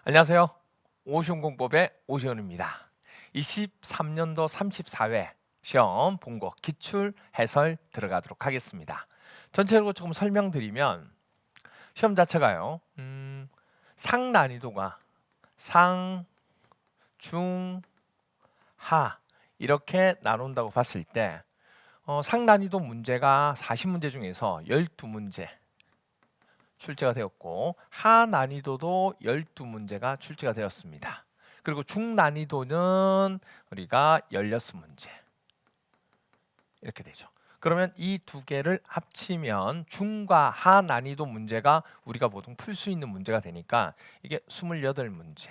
안녕하세요. 오시훈공법의 오시훈입니다. 23년도 34회 시험 본고 기출 해설 들어가도록 하겠습니다. 전체적으로 조금 설명드리면 시험 자체가요. 상 난이도가 상, 중, 하 이렇게 나눈다고 봤을 때 상 난이도 문제가 40문제 중에서 12문제 출제가 되었고 하 난이도도 12문제가 출제가 되었습니다. 그리고 중 난이도는 우리가 16문제 이렇게 되죠. 그러면 이 두 개를 합치면 중과 하 난이도 문제가 우리가 보통 풀 수 있는 문제가 되니까 이게 28문제가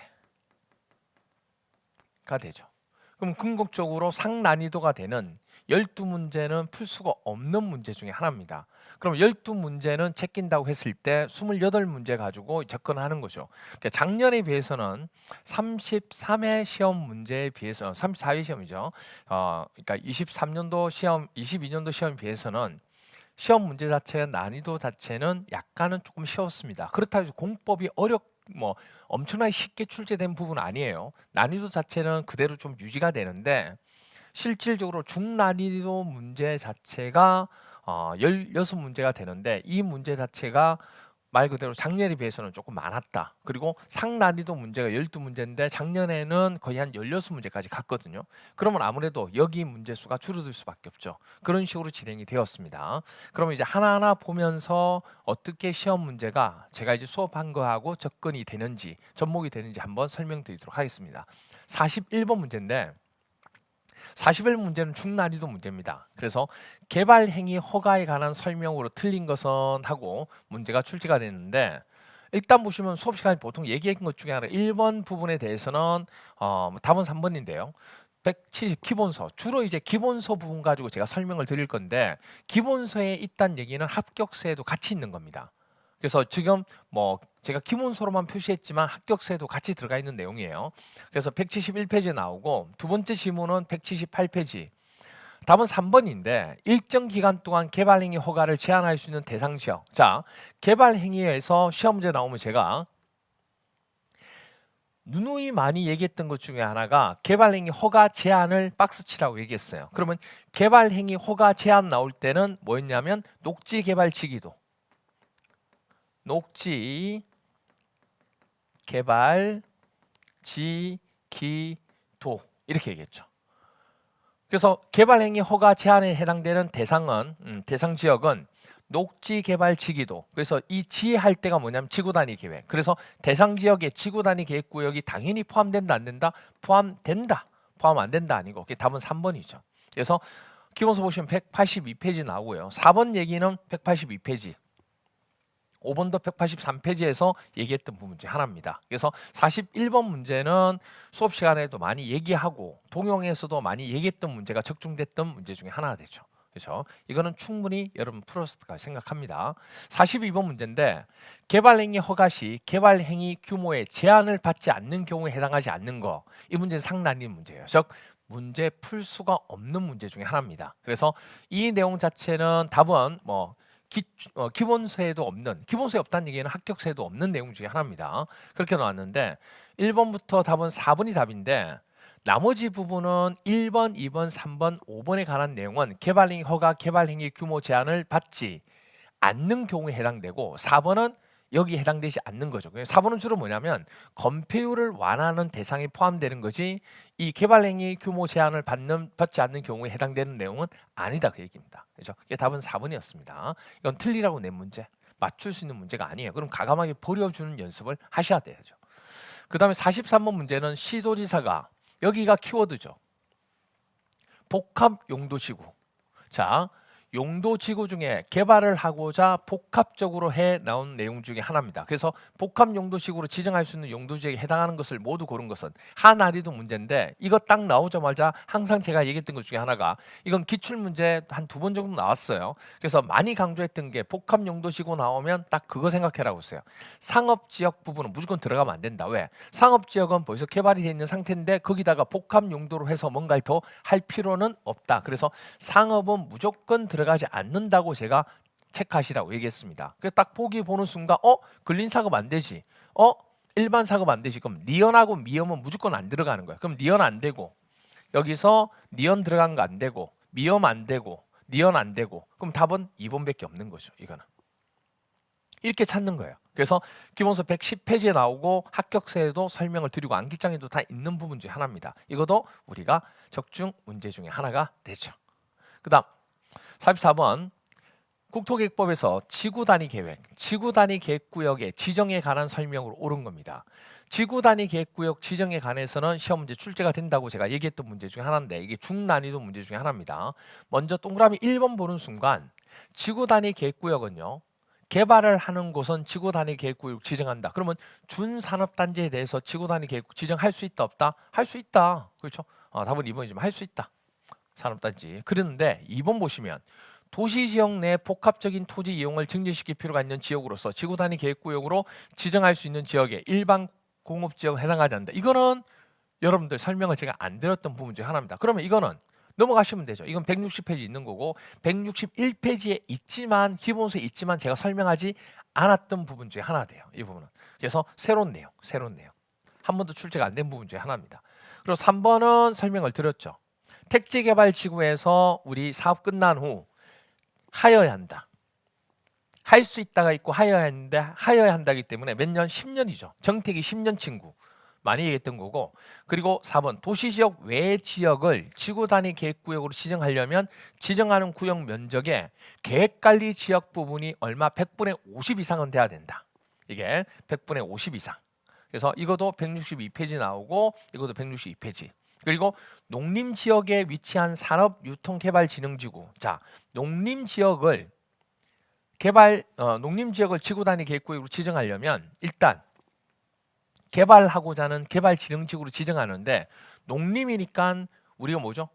되죠. 그럼 궁극적으로 상 난이도가 되는 12문제는 풀 수가 없는 문제 중에 하나입니다. 그럼 12문제는 제낀다고 했을 때 28문제 가지고 접근하는 거죠. 그러니까 작년에 비해서는 33회 시험 문제에 비해서 34회 시험이죠. 그러니까 23년도 시험, 22년도 시험에 비해서는 시험 문제 자체의 난이도 자체는 약간은 조금 쉬웠습니다. 그렇다고 해서 공법이 뭐 엄청나게 쉽게 출제된 부분은 아니에요. 난이도 자체는 그대로 좀 유지가 되는데 실질적으로 중난이도 문제 자체가 16문제가 되는데 이 문제 자체가 말 그대로 작년에 비해서는 조금 많았다. 그리고 상난이도 문제가 12문제인데 작년에는 거의 한 16문제까지 갔거든요. 그러면 아무래도 여기 문제 수가 줄어들 수밖에 없죠. 그런 식으로 진행이 되었습니다. 그러면 이제 하나하나 보면서 어떻게 시험 문제가 제가 이제 수업한 거하고 접근이 되는지 접목이 되는지 한번 설명드리도록 하겠습니다. 41번 문제인데 41문제는 중난이도 문제입니다. 그래서 개발행위 허가에 관한 설명으로 틀린 것은 하고 문제가 출제가 됐는데 일단 보시면 수업 시간에 보통 얘기한 것 중에 하나 1번 부분에 대해서는 답은 3번인데요. 170 기본서 주로 이제 기본서 부분 가지고 제가 설명을 드릴 건데 기본서에 있다는 얘기는 합격서에도 같이 있는 겁니다. 그래서 지금 뭐 제가 기본서로만 표시했지만 합격서에도 같이 들어가 있는 내용이에요. 그래서 171페이지 나오고 두 번째 지문은 178페이지. 답은 3번인데 일정 기간 동안 개발행위 허가를 제한할 수 있는 대상 지역. 자, 개발행위에서 시험 문제 나오면 제가 누누이 많이 얘기했던 것 중에 하나가 개발행위 허가 제한을 박스치라고 얘기했어요. 그러면 개발행위 허가 제한 나올 때는 뭐였냐면 녹지 개발지기도, 녹지 개발지기도 이렇게 얘기했죠. 그래서 개발행위 허가 제한에 해당되는 대상은 대상 지역은 녹지 개발 지기도. 그래서 이 지할 때가 뭐냐면 지구 단위 계획. 그래서 대상 지역에 지구 단위 계획 구역이 당연히 포함된다 안 된다? 포함된다. 포함 안 된다 아니고. 그게 답은 3번이죠. 그래서 기본서 보시면 182페이지 나오고요. 4번 얘기는 182페이지. 5번도 183페이지에서 얘기했던 부분 중 하나입니다. 그래서 41번 문제는 수업 시간에도 많이 얘기하고 동영에서도 많이 얘기했던 문제가 적중됐던 문제 중에 하나가 되죠. 그렇죠? 이거는 충분히 여러분 풀었을까 생각합니다. 42번 문제인데 개발행위 허가 시 개발행위 규모에 제한을 받지 않는 경우에 해당하지 않는 거. 이 문제는 상난이 문제예요. 즉 문제 풀 수가 없는 문제 중에 하나입니다. 그래서 이 내용 자체는 답은 뭐 기본서에도 없는, 기본서에 없다는 얘기는 합격서에도 없는 내용 중에 하나입니다. 그렇게 나왔는데 1번부터 답은 4번이 답인데 나머지 부분은 1번, 2번, 3번, 5번에 관한 내용은 개발행위 허가, 개발행위 규모 제한을 받지 않는 경우에 해당되고 4번은 여기에 해당되지 않는 거죠. 4번은 주로 뭐냐면 건폐율을 완화하는 대상이 포함되는 거지 이 개발행위 규모 제한을 받지 않는 경우에 해당되는 내용은 아니다 그 얘기입니다. 그렇죠? 이게 답은 4번이었습니다. 이건 틀리라고 낸 문제, 맞출 수 있는 문제가 아니에요. 그럼 과감하게 버려주는 연습을 하셔야 돼야죠. 그 다음에 43번 문제는 시도지사가 여기가 키워드죠. 복합 용도지구. 자, 용도지구 중에 개발을 하고자 복합적으로 해 나온 내용 중에 하나입니다. 그래서 복합 용도지구로 지정할 수 있는 용도지역에 해당하는 것을 모두 고른 것은 하나리도 문제인데 이거 딱 나오자마자 항상 제가 얘기했던 것 중에 하나가 이건 기출문제 한 2번 정도 나왔어요. 그래서 많이 강조했던 게 복합 용도지구 나오면 딱 그거 생각해라고 했어요. 상업지역 부분은 무조건 들어가면 안 된다. 왜? 상업지역은 벌써 개발이 되어 있는 상태인데 거기다가 복합 용도로 해서 뭔가를 더 할 필요는 없다. 그래서 상업은 무조건 들어가지 않는다고 제가 체크하시라고 얘기했습니다. 그래서 딱 보기 보는 순간 근린상업 안 되지. 일반 사급 안 되지. 그럼 니언하고 미염은 무조건 안 들어가는 거야. 그럼 니언 안 되고 여기서 니언 들어간 거 안 되고 미염 안 되고 니언 안 되고 그럼 답은 2번밖에 없는 거죠. 이거는. 이렇게 찾는 거예요. 그래서 기본서 110페이지에 나오고 합격서에도 설명을 드리고 암기장에도 다 있는 부분 중에 하나입니다. 이것도 우리가 적중 문제 중에 하나가 되죠. 그 다음 44번 국토계획법에서 지구단위 계획, 지구단위 계획구역의 지정에 관한 설명으로 옳은 겁니다. 지구단위 계획구역 지정에 관해서는 시험 문제 출제가 된다고 제가 얘기했던 문제 중에 하나인데 이게 중난이도 문제 중에 하나입니다. 먼저 동그라미 1번 보는 순간 지구단위 계획구역은요. 개발을 하는 곳은 지구단위 계획구역 지정한다. 그러면 준산업단지에 대해서 지구단위 계획 지정할 수 있다 없다? 할 수 있다. 그렇죠? 답은 2번이지만 할 수 있다. 산업단지. 그런데 2번 보시면 도시지역 내 복합적인 토지 이용을 증진시킬 필요가 있는 지역으로서 지구단위 계획구역으로 지정할 수 있는 지역에 일반 공업지역에 해당하지 않는다. 이거는 여러분들 설명을 제가 안 드렸던 부분 중 하나입니다. 그러면 이거는 넘어가시면 되죠. 이건 160페이지 있는 거고 161페이지에 있지만 기본서에 있지만 제가 설명하지 않았던 부분 중에 하나 돼요. 이 부분은. 그래서 새로운 내용. 한 번도 출제가 안 된 부분 중에 하나입니다. 그리고 3번은 설명을 드렸죠. 택지개발지구에서 우리 사업 끝난 후 하여야 한다. 할 수 있다가 있고 하여야 하는데 하여야 한다기 때문에 몇 년? 10년이죠. 정택이 10년 친구. 많이 얘기했던 거고. 그리고 4번 도시지역 외 지역을 지구단위 계획구역으로 지정하려면 지정하는 구역 면적의 계획관리 지역 부분이 얼마? 100분의 50 이상은 돼야 된다. 이게 100분의 50 이상. 그래서 이것도 162페이지 나오고 이것도 162페이지. 그리고 농림지역에 위치한 산업유통개발진흥지구. 자, 농림지역을 농림지역을 지구단위 계획구역으로 지정하려면 일단 개발하고자 하는 개발진흥지구로 지정하는데 농림이니까 우리가 뭐죠?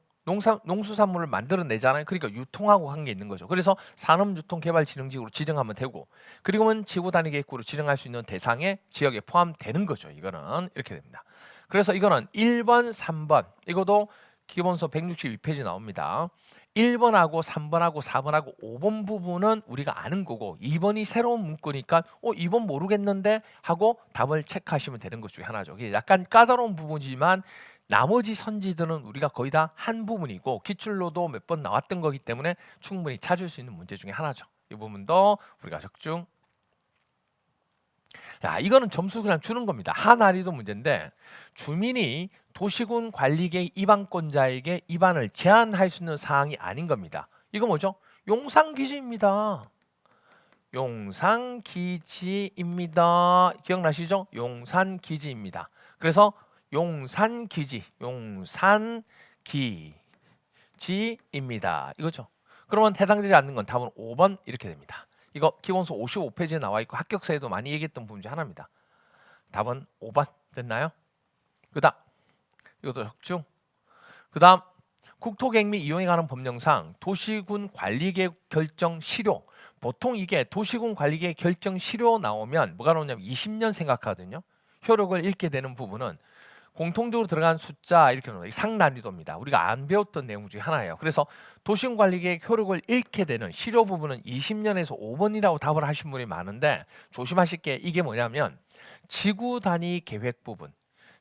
농수산물을 만들어내잖아요. 그러니까 유통하고 관계 있는 거죠. 그래서 산업유통개발진흥지구로 지정하면 되고 그리고는 지구단위 계획구로 지정할 수 있는 대상의 지역에 포함되는 거죠. 이거는 이렇게 됩니다. 그래서 이거는 1번, 3번 이것도 기본서 162페이지 나옵니다. 1번하고 3번하고 4번하고 5번 부분은 우리가 아는 거고 2번이 새로운 문구니까 2번 모르겠는데 하고 답을 체크하시면 되는 것 중에 하나죠. 이게 약간 까다로운 부분이지만 나머지 선지들은 우리가 거의 다 한 부분이고 기출로도 몇 번 나왔던 거기 때문에 충분히 찾을 수 있는 문제 중에 하나죠. 이 부분도 우리가 적중. 자, 이거는 점수 그냥 주는 겁니다. 하나리도 문제인데 주민이 도시군 관리계 입안권자에게 입안을 제한할 수 있는 사항이 아닌 겁니다. 이거 뭐죠? 용산기지입니다. 용산기지입니다. 기억나시죠? 용산기지입니다. 그래서 용산기지입니다. 이거죠. 그러면 해당되지 않는 건 답은 5번 이렇게 됩니다. 이거 기본서 55페이지에 나와 있고 합격서에도 많이 얘기했던 부분 중 하나입니다. 답은 5번 됐나요? 그 다음 이것도 적중. 그 다음 국토계획 및 이용에 관한 법령상 도시군 관리계획 결정 실효. 보통 이게 도시군 관리계획 결정 실효 나오면 뭐가 나오냐면 20년 생각하거든요. 효력을 잃게 되는 부분은 공통적으로 들어간 숫자 이렇게 나와요. 상난이도입니다. 우리가 안 배웠던 내용 중에 하나예요. 그래서 도시군관리계획 효력을 잃게 되는 실효 부분은 20년에서 5번이라고 답을 하신 분이 많은데 조심하실 게 이게 뭐냐면 지구 단위 계획 부분,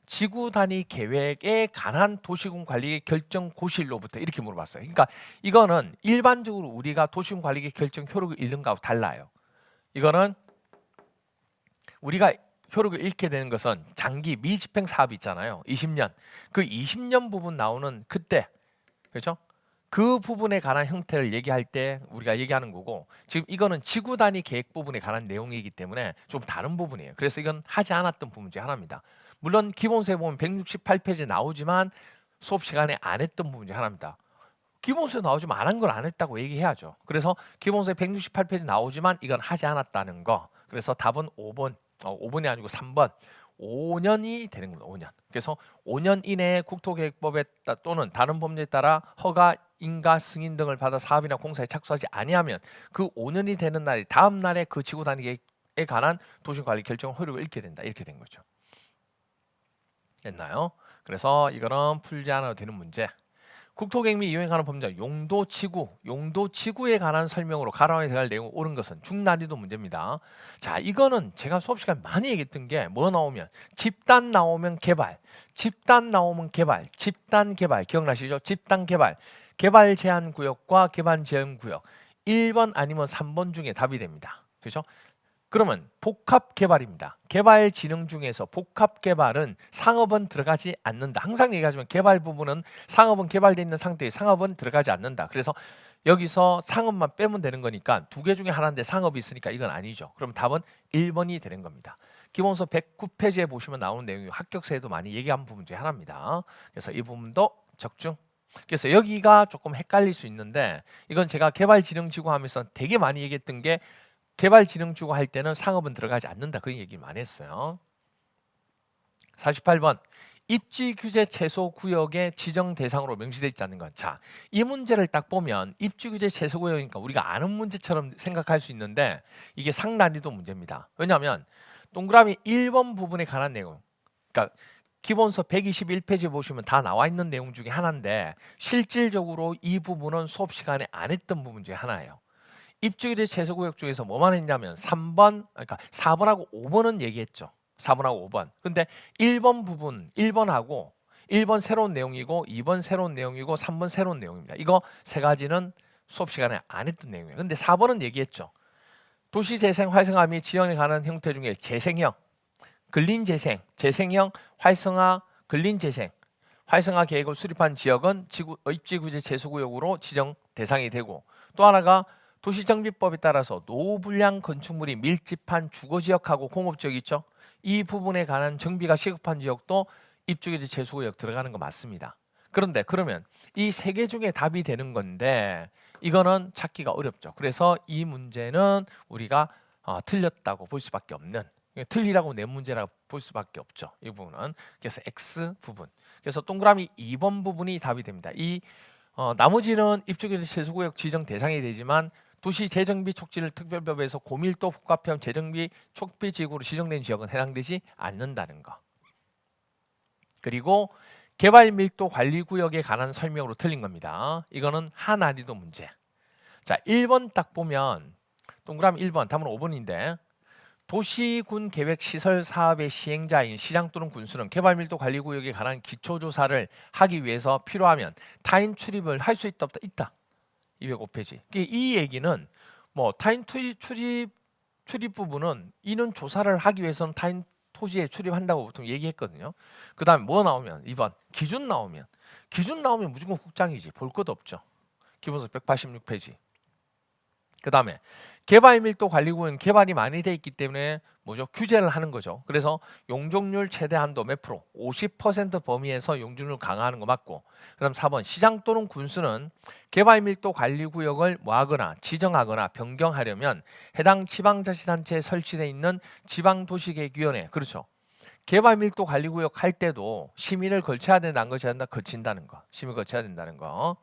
지구 단위 계획에 관한 도시군 관리계획 결정 고시일로부터 이렇게 물어봤어요. 그러니까 이거는 일반적으로 우리가 도시군 관리계획 결정 효력을 잃는 거하고 달라요. 이거는 우리가 효력을 잃게 되는 것은 장기 미집행 사업이 있잖아요. 20년. 그 20년 부분 나오는 그때. 그렇죠? 그 부분에 관한 형태를 얘기할 때 우리가 얘기하는 거고 지금 이거는 지구 단위 계획 부분에 관한 내용이기 때문에 좀 다른 부분이에요. 그래서 이건 하지 않았던 부분 중 하나입니다. 물론 기본서에 보면 168페이지에 나오지만 수업 시간에 안 했던 부분 중 하나입니다. 기본서에 나오지만 안 한 걸 안 했다고 얘기해야죠. 그래서 기본서에 168페이지 나오지만 이건 하지 않았다는 거. 그래서 답은 5번. 5번이 아니고 3번 5년이 되는 겁니다. 5년. 그래서 5년 이내에 국토계획법에 또는 다른 법률에 따라 허가, 인가, 승인 등을 받아 사업이나 공사에 착수하지 아니하면 그 5년이 되는 날이 다음 날에 그 지구 단위 계획에 관한 도시관리 결정 효력을 잃게 된다. 이렇게 된 거죠. 됐나요? 그래서 이거는 풀지 않아도 되는 문제. 국토개미 이용에 관한 범죄 용도지구에 관한 설명으로 가로에 들어갈 내용 옳은 것은 중난이도 문제입니다. 자, 이거는 제가 수업 시간에 많이 얘기했던 게 뭐 나오면 집단 나오면 개발, 집단 나오면 개발, 집단 개발 기억나시죠? 집단 개발, 개발 제한 구역과 개발 제한 구역 1번 아니면 3번 중에 답이 됩니다. 그렇죠? 그러면 복합 개발입니다. 개발 진흥 중에서 복합 개발은 상업은 들어가지 않는다. 항상 얘기하지만 개발 부분은 상업은 개발되어 있는 상태에 상업은 들어가지 않는다. 그래서 여기서 상업만 빼면 되는 거니까 두 개 중에 하나인데 상업이 있으니까 이건 아니죠. 그럼 답은 1번이 되는 겁니다. 기본서 109페이지에 보시면 나오는 내용이 합격서에도 많이 얘기한 부분 중에 하나입니다. 그래서 이 부분도 적중. 그래서 여기가 조금 헷갈릴 수 있는데 이건 제가 개발진흥지구 하면서 되게 많이 얘기했던 게 개발진흥지구 할 때는 상업은 들어가지 않는다. 그런 얘기 많이 했어요. 48번 입지규제 최소구역의 지정 대상으로 명시되어 있지 않는 것. 자, 이 문제를 딱 보면 입지규제 최소구역이니까 우리가 아는 문제처럼 생각할 수 있는데 이게 상난이도 문제입니다. 왜냐하면 동그라미 1번 부분에 관한 내용, 그러니까 기본서 121페이지 보시면 다 나와 있는 내용 중에 하나인데 실질적으로 이 부분은 수업 시간에 안 했던 부분 중에 하나예요. 입지규제 최소구역 중에서 뭐만 했냐면 3번, 그러니까 4번하고 5번은 얘기했죠. 4번하고 5번. 근데 1번 부분, 1번하고 1번 새로운 내용이고 2번 새로운 내용이고 3번 새로운 내용입니다. 이거 세 가지는 수업 시간에 안 했던 내용이에요. 근데 4번은 얘기했죠. 도시재생 활성화 및 지형에 관한 형태 중에 재생형, 근린재생, 재생형, 활성화, 근린재생, 활성화 계획을 수립한 지역은 입지규제 최소구역으로 지정 대상이 되고 또 하나가 도시정비법에 따라서 노후불량 건축물이 밀집한 주거지역하고 공업지역 있죠? 이 부분에 관한 정비가 시급한 지역도 입지규제 최소구역 들어가는 거 맞습니다. 그런데 그러면 이 세 개 중에 답이 되는 건데 이거는 찾기가 어렵죠. 그래서 이 문제는 우리가 틀렸다고 볼 수밖에 없는, 틀리라고 낸 문제라고 볼 수밖에 없죠. 이 부분은. 그래서 X 부분. 그래서 동그라미 2번 부분이 답이 됩니다. 이 나머지는 입지규제 최소구역 지정 대상이 되지만 도시재정비 촉진을 특별법에서 고밀도 복합형 재정비 촉비지구로 지정된 지역은 해당되지 않는다는 거. 그리고 개발밀도 관리구역에 관한 설명으로 틀린 겁니다. 이거는 하난이도 문제. 자, 1번 딱 보면 동그라미 1번, 답은 5번인데 도시군 계획 시설 사업의 시행자인 시장 또는 군수는 개발밀도 관리구역에 관한 기초조사를 하기 위해서 필요하면 타인 출입을 할 수 있다 없다? 있다. 205페이지. 이 얘기는 뭐 타인 출입 부분은 이는 조사를 하기 위해서는 타인 토지에 출입한다고 보통 얘기했거든요. 그 다음에 뭐 나오면 2번 기준 나오면 무조건 국장이지. 볼 것도 없죠. 기본서 186페이지. 그 다음에 개발밀도 관리구역은 개발이 많이 돼 있기 때문에 뭐죠? 규제를 하는 거죠. 그래서 용적률 최대 한도 몇 프로? 50% 범위에서 용적률을 강화하는 거 맞고, 그 다음 4번 시장 또는 군수는 개발밀도 관리구역을 뭐하거나 지정하거나 변경하려면 해당 지방자치단체에 설치되어 있는 지방도시계획위원회, 그렇죠. 개발밀도 관리구역 할 때도 심의를 거쳐야 된다는 것이 아니라 거친다는 거. 심의 거쳐야 된다는 거.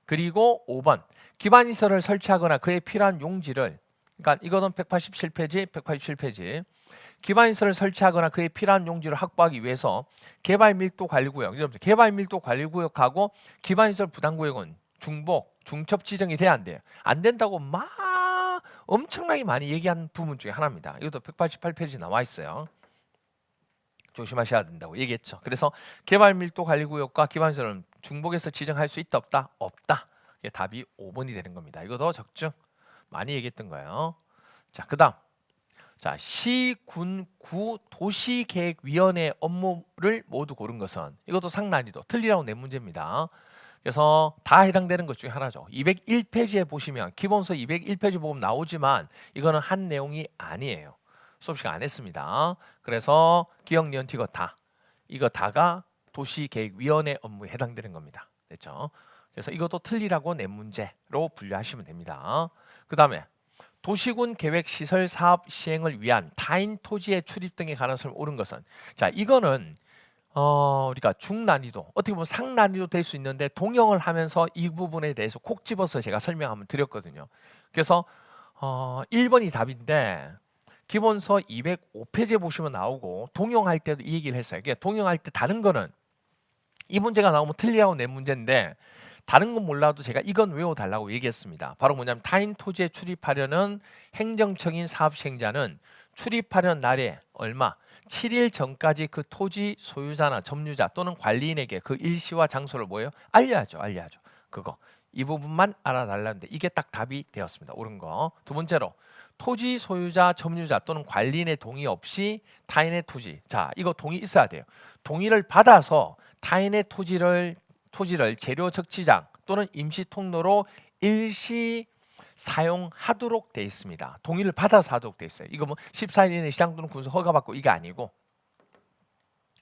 그리고 5번 기반시설을 설치하거나 그에 필요한 용지를, 그러니까 이거는 187페이지 기반시설을 설치하거나 그에 필요한 용지를 확보하기 위해서 개발밀도 관리구역, 개발밀도 관리구역하고 기반시설 부담구역은 중첩 지정이 돼야 안 돼요. 안 된다고 막 엄청나게 많이 얘기한 부분 중에 하나입니다. 이것도 188페이지 나와 있어요. 조심하셔야 된다고 얘기했죠. 그래서 개발밀도 관리구역과 기반시설은 중복해서 지정할 수 있다 없다? 없다. 이게 답이 5번이 되는 겁니다. 이것도 적중 많이 얘기했던 거예요. 자, 그다음 자 시, 군, 구 도시계획위원회 업무를 모두 고른 것은 이것도 상난이도 틀리라고 낸 문제입니다. 그래서 다 해당되는 것 중에 하나죠. 201페이지에 보시면 기본서 201페이지 보면 나오지만 이거는 한 내용이 아니에요. 수업 시간 안 했습니다. 그래서 기억니언티 이거 다가 도시계획위원회 업무에 해당되는 겁니다. 됐죠? 그래서 이것도 틀리라고 낸 문제로 분류하시면 됩니다. 그 다음에 도시군 계획 시설 사업 시행을 위한 타인 토지의 출입 등의 가능성을 옳은 것은, 자 이거는 우리가 중난이도, 어떻게 보면 상난이도 될 수 있는데 동영을 하면서 이 부분에 대해서 콕 집어서 제가 설명 한번 드렸거든요. 그래서 1번이 답인데 기본서 205페이지에 보시면 나오고 동영할 때도 이 얘기를 했어요. 동영할 때 다른 거는 이 문제가 나오면 틀리라고 낸 문제인데 다른 건 몰라도 제가 이건 외워달라고 얘기했습니다. 바로 뭐냐면 타인 토지에 출입하려는 행정청인 사업시행자는 출입하려는 날에 얼마? 7일 전까지 그 토지 소유자나 점유자 또는 관리인에게 그 일시와 장소를 뭐예요? 알려야죠. 그거. 이 부분만 알아달라는데 이게 딱 답이 되었습니다. 옳은 거. 두 번째로 토지 소유자, 점유자 또는 관리인의 동의 없이 타인의 토지. 자, 이거 동의 있어야 돼요. 동의를 받아서 타인의 토지를 재료 적치장 또는 임시 통로로 일시 사용하도록 돼 있습니다. 동의를 받아서 하도록 돼 있어요. 이거 뭐 14일 이내 시장 또는 군수 허가받고 이게 아니고.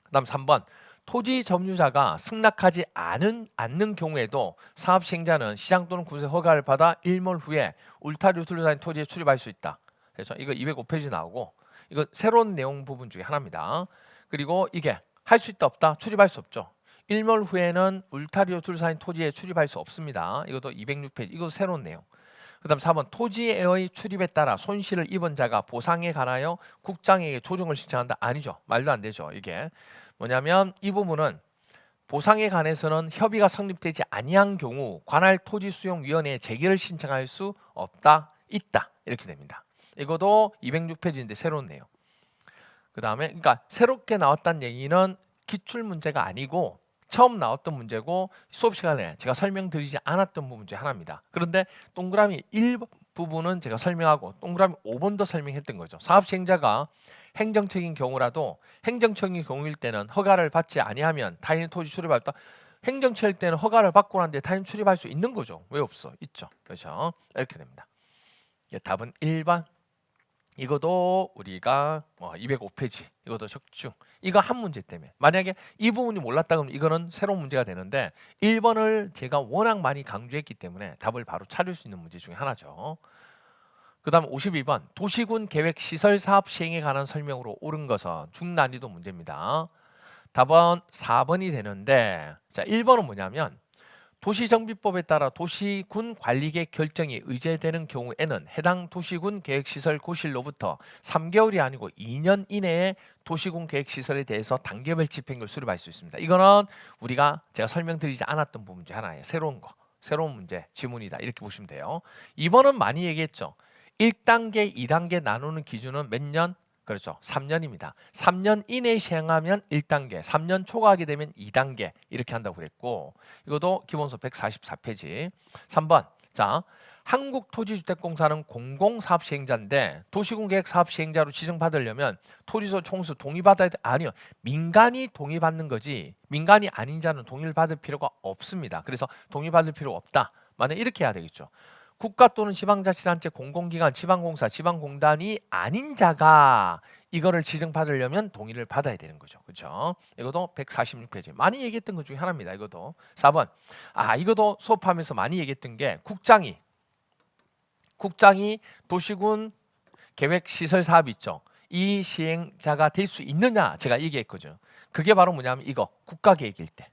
그다음 3번. 토지 점유자가 승낙하지 않는 경우에도 사업시행자는 시장 또는 군수의 허가를 받아 일몰 후에 울타리로 둘러싸인 토지에 출입할 수 있다. 그래서 이거 205페이지 나오고 이거 새로운 내용 부분 중에 하나입니다. 그리고 이게 할 수 있다 없다? 출입할 수 없죠. 일몰 후에는 울타리로 둘러싸인 토지에 출입할 수 없습니다. 이것도 206페이지. 이것도 새로운 내용. 그 다음 4번 토지의 출입에 따라 손실을 입은 자가 보상에 관하여 국장에게 조정을 신청한다. 아니죠. 말도 안 되죠. 이게 뭐냐면 이 부분은 보상에 관해서는 협의가 성립되지 아니한 경우 관할 토지수용위원회에 제기를 신청할 수 없다. 있다. 이렇게 됩니다. 이것도 206페이지인데 새로운 내용. 그 다음에 그러니까 새롭게 나왔다는 얘기는 기출 문제가 아니고 처음 나왔던 문제고 수업 시간에 제가 설명드리지 않았던 부분 중 하나입니다. 그런데 동그라미 1 부분은 제가 설명하고 동그라미 5번도 설명했던 거죠. 사업시행자가 행정적인 경우라도 행정적인 경우일 때는 허가를 받지 아니하면 타인의 토지 출입할 때 행정처일 때는 허가를 받고 난데 타인 출입할 수 있는 거죠. 왜 없어? 있죠. 그렇죠? 이렇게 됩니다. 답은 1번. 이것도 우리가 205페이지 이것도 적중. 이거 한 문제 때문에 만약에 이 부분이 몰랐다 그러면 이거는 새로운 문제가 되는데 1번을 제가 워낙 많이 강조했기 때문에 답을 바로 찾을 수 있는 문제 중에 하나죠. 그 다음 52번 도시군 계획 시설 사업 시행에 관한 설명으로 옳은 것은 중난이도 문제입니다. 답은 4번이 되는데 자 1번은 뭐냐면 도시정비법에 따라 도시군 관리계획 결정이 의제되는 경우에는 해당 도시군 계획시설 고실로부터 3개월이 아니고 2년 이내에 도시군 계획시설에 대해서 단계별 집행을 수립할 수 있습니다. 이거는 제가 설명드리지 않았던 부분 중 하나예요. 새로운 문제, 지문이다. 이렇게 보시면 돼요. 2번은 많이 얘기했죠. 1단계, 2단계 나누는 기준은 몇 년? 그렇죠. 3년입니다. 3년 이내에 시행하면 1단계, 3년 초과하게 되면 2단계 이렇게 한다고 그랬고 이것도 기본서 144페이지. 3번. 자, 한국토지주택공사는 공공사업시행자인데 도시군계획 사업시행자로 지정받으려면 토지소 총수 동의받아야 돼? 아니요. 민간이 동의받는 거지 민간이 아닌 자는 동의를 받을 필요가 없습니다. 그래서 동의받을 필요 없다. 만약 이렇게 해야 되겠죠. 국가 또는 지방자치단체 공공기관 지방공사 지방공단이 아닌 자가 이거를 지정받으려면 동의를 받아야 되는 거죠. 그렇죠? 이것도 146페이지 많이 얘기했던 것 중에 하나입니다. 이것도 4번. 이것도 수업하면서 많이 얘기했던 게 국장이 도시군 계획시설 사업 있죠. 이 시행자가 될 수 있느냐 제가 얘기했거든요. 그게 바로 뭐냐면 이거 국가계획일 때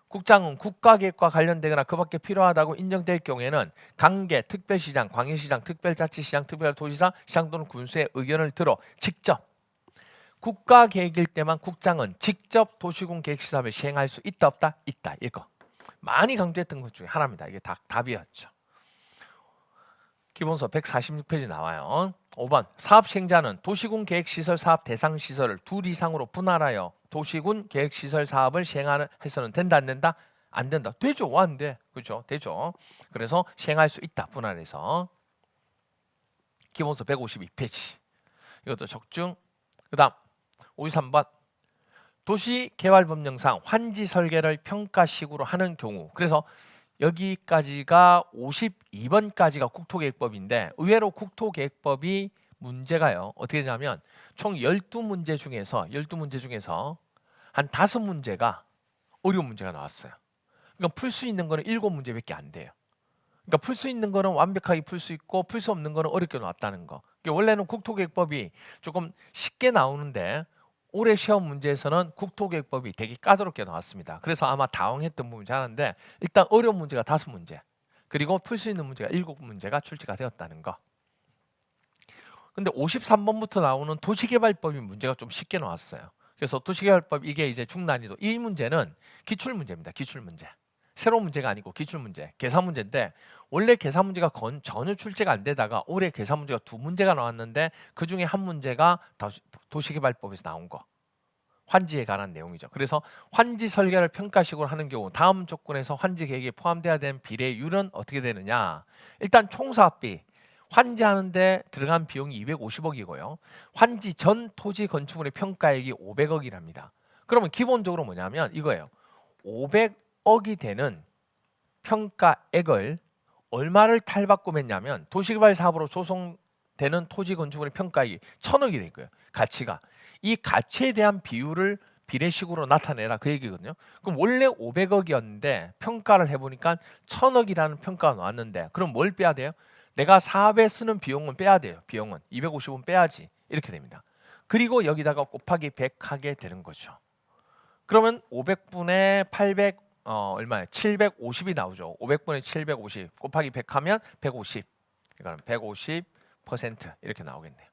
국장은 국가계획과 관련되거나 그 밖에 필요하다고 인정될 경우에는 관계, 특별시장, 광역시장, 특별자치시장, 특별도지사, 시장 또는 군수의 의견을 들어 직접 국가계획일 때만 국장은 직접 도시군 계획시설을 시행할 수 있다 없다? 있다. 이거 많이 강조했던 것 중에 하나입니다. 이게 다 답이었죠. 기본서 146페이지 나와요. 5번 사업시행자는 도시군 계획시설 사업 대상 시설을 2 이상으로 분할하여 도시군 계획시설 사업을 시행하는 해서는 된다 안 된다? 안 된다. 되죠. 안 돼. 그렇죠. 되죠. 그래서 시행할 수 있다. 분할해서. 기본서 152페이지. 이것도 적중. 그다음 53번 도시개발법령상 환지 설계를 평가식으로 하는 경우 그래서 여기까지가 52번까지가 국토계획법인데 의외로 국토계획법이 문제가요. 어떻게 되냐면 총 12문제 중에서 한 5문제가 어려운 문제가 나왔어요. 그러니까 풀 수 있는 거는 7문제밖에 안 돼요. 그러니까 풀 수 있는 거는 완벽하게 풀 수 있고 풀 수 없는 거는 어렵게 나왔다는 거. 그러니까 원래는 국토계획법이 조금 쉽게 나오는데 올해 시험 문제에서는 국토계획법이 되게 까다롭게 나왔습니다. 그래서 아마 당황했던 부분이 하나인데 일단 어려운 문제가 5문제 그리고 풀 수 있는 문제가 7문제가 출제가 되었다는 거. 근데 53번부터 나오는 도시개발법이 문제가 좀 쉽게 나왔어요. 그래서 도시개발법 이게 이제 중난이도 이 문제는 기출문제입니다. 기출문제. 새로운 문제가 아니고 기출 문제, 계산 문제인데 원래 계산 문제가 전혀 출제가 안 되다가 올해 계산 문제가 2문제가 나왔는데 그중에 한 문제가 도시개발법에서 나온 거. 환지에 관한 내용이죠. 그래서 환지 설계를 평가식으로 하는 경우 다음 조건에서 환지 계획에 포함돼야 되는 비례율은 어떻게 되느냐. 일단 총사업비 환지하는데 들어간 비용이 250억이고요. 환지 전 토지 건축물의 평가액이 500억이랍니다. 그러면 기본적으로 뭐냐면 이거예요. 500억이 되는 평가액을 얼마를 탈바꿈했냐면 도시개발 사업으로 조성되는 토지 건축물의 평가액이 1000억이 될 거예요. 가치가. 이 가치에 대한 비율을 비례식으로 나타내라 그 얘기거든요. 그럼 원래 500억이었는데 평가를 해보니까 1000억이라는 평가가 나왔는데 그럼 뭘 빼야 돼요? 내가 사업에 쓰는 비용은 빼야 돼요. 비용은 250은 빼야지. 이렇게 됩니다. 그리고 여기다가 곱하기 100 하게 되는 거죠. 그러면 500분의 800 얼마예요? 750이 나오죠. 500분의 750 곱하기 100 하면 150. 이거는 150% 이렇게 나오겠네요.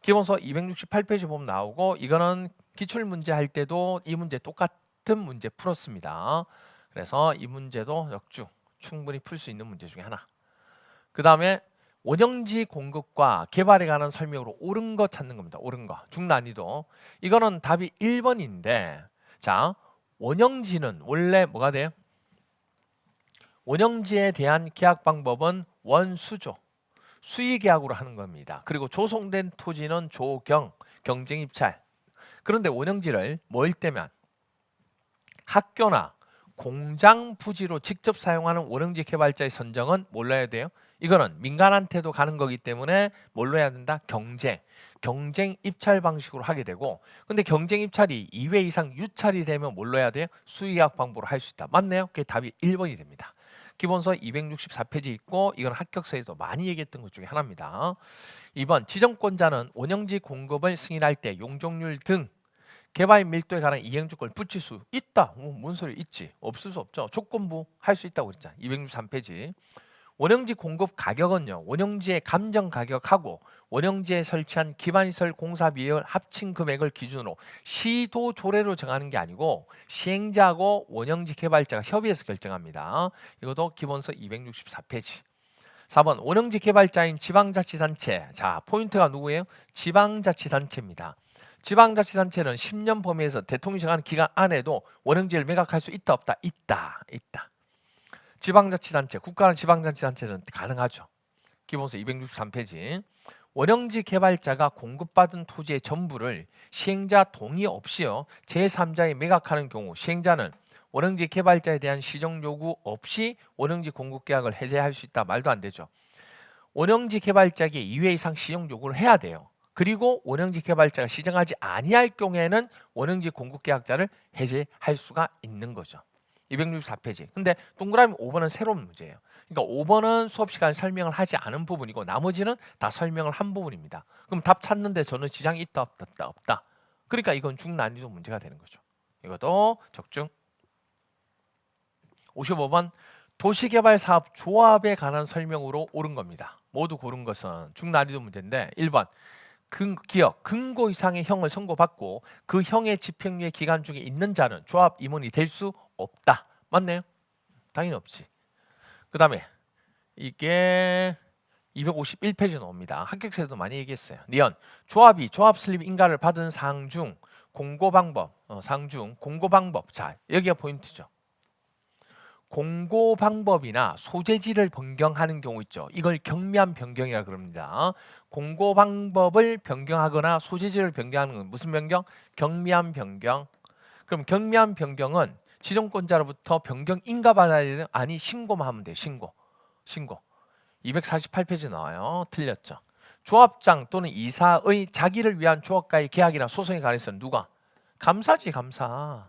기본서 268페이지 보면 나오고 이거는 기출문제 할 때도 이 문제 똑같은 문제 풀었습니다. 그래서 이 문제도 역주 충분히 풀 수 있는 문제 중에 하나. 그 다음에 원형지 공급과 개발에 관한 설명으로 옳은 거 찾는 겁니다. 옳은 거. 중난이도. 이거는 답이 1번인데 자 원형지는 원래 뭐가 돼요? 원형지에 대한 계약 방법은 원수조. 수의계약으로 하는 겁니다. 그리고 조성된 토지는 조경, 경쟁입찰. 그런데 원형지를 뭘 때면 학교나 공장 부지로 직접 사용하는 원형지 개발자의 선정은 뭘로 해야 돼요? 이거는 민간한테도 가는 거기 때문에 뭘로 해야 된다? 경쟁 입찰 방식으로 하게 되고 근데 경쟁 입찰이 2회 이상 유찰이 되면 뭘로 해야 돼요? 수의계약 방법으로 할 수 있다. 맞네요? 그게 답이 1번이 됩니다. 기본서 264페이지 있고 이건 합격서에도 많이 얘기했던 것 중에 하나입니다. 2번 지정권자는 원형지 공급을 승인할 때 용적률 등 개발 밀도에 관한 이행조건을 붙일 수 있다. 뭔 소리 있지? 없을 수 없죠. 조건부 할 수 있다고 그랬잖아. 263페이지. 원형지 공급 가격은요. 원형지의 감정 가격하고 원형지에 설치한 기반시설 공사 비율 합친 금액을 기준으로 시도 조례로 정하는 게 아니고 시행자하고 원형지 개발자가 협의해서 결정합니다. 이것도 기본서 264페이지. 4번 원형지 개발자인 지방자치단체. 자, 포인트가 누구예요? 지방자치단체입니다. 지방자치단체는 10년 범위에서 대통령이 정하는 기간 안에도 원형지를 매각할 수 있다 없다? 있다. 지방자치단체, 국가는 지방자치단체는 가능하죠. 기본서 263페이지. 원형지 개발자가 공급받은 토지의 전부를 시행자 동의 없이요 제3자에 매각하는 경우 시행자는 원형지 개발자에 대한 시정 요구 없이 원형지 공급 계약을 해제할 수 있다. 말도 안 되죠. 원형지 개발자에게 2회 이상 시정 요구를 해야 돼요. 그리고 원형지 개발자가 시정하지 아니할 경우에는 원형지 공급 계약자를 해제할 수가 있는 거죠. 264페이지. 근데 동그라미 5번은 새로운 문제예요. 그러니까 5번은 수업 시간에 설명을 하지 않은 부분이고 나머지는 다 설명을 한 부분입니다. 그럼 답 찾는데 저는 지장이 있다 없다. 그러니까 이건 중난이도 문제가 되는 거죠. 이것도 적중. 55번 도시개발 사업 조합에 관한 설명으로 옳은 겁니다. 모두 고른 것은 중난이도 문제인데 1번 기업 근고 이상의 형을 선고받고 그 형의 집행유예 기간 중에 있는 자는 조합 임원이 될 수 없다. 맞네요? 당연히 없지. 그 다음에 이게 251페이지 나옵니다. 합격서에도 많이 얘기했어요. 니은 조합이 조합 설립 인가를 받은 사항 중 공고 방법, 자 여기가 포인트죠. 공고 방법이나 소재지를 변경하는 경우 있죠. 이걸 경미한 변경이라 그럽니다. 공고 방법을 변경하거나 소재지를 변경하는 건 무슨 변경? 경미한 변경. 그럼 경미한 변경은 지정권자로부터 변경 인가받아야 되는 아니 신고만 하면 돼요. 신고. 248페이지 나와요. 틀렸죠. 조합장 또는 이사의 자기를 위한 조합과의 계약이나 소송에 관해서는 누가? 감사지 감사.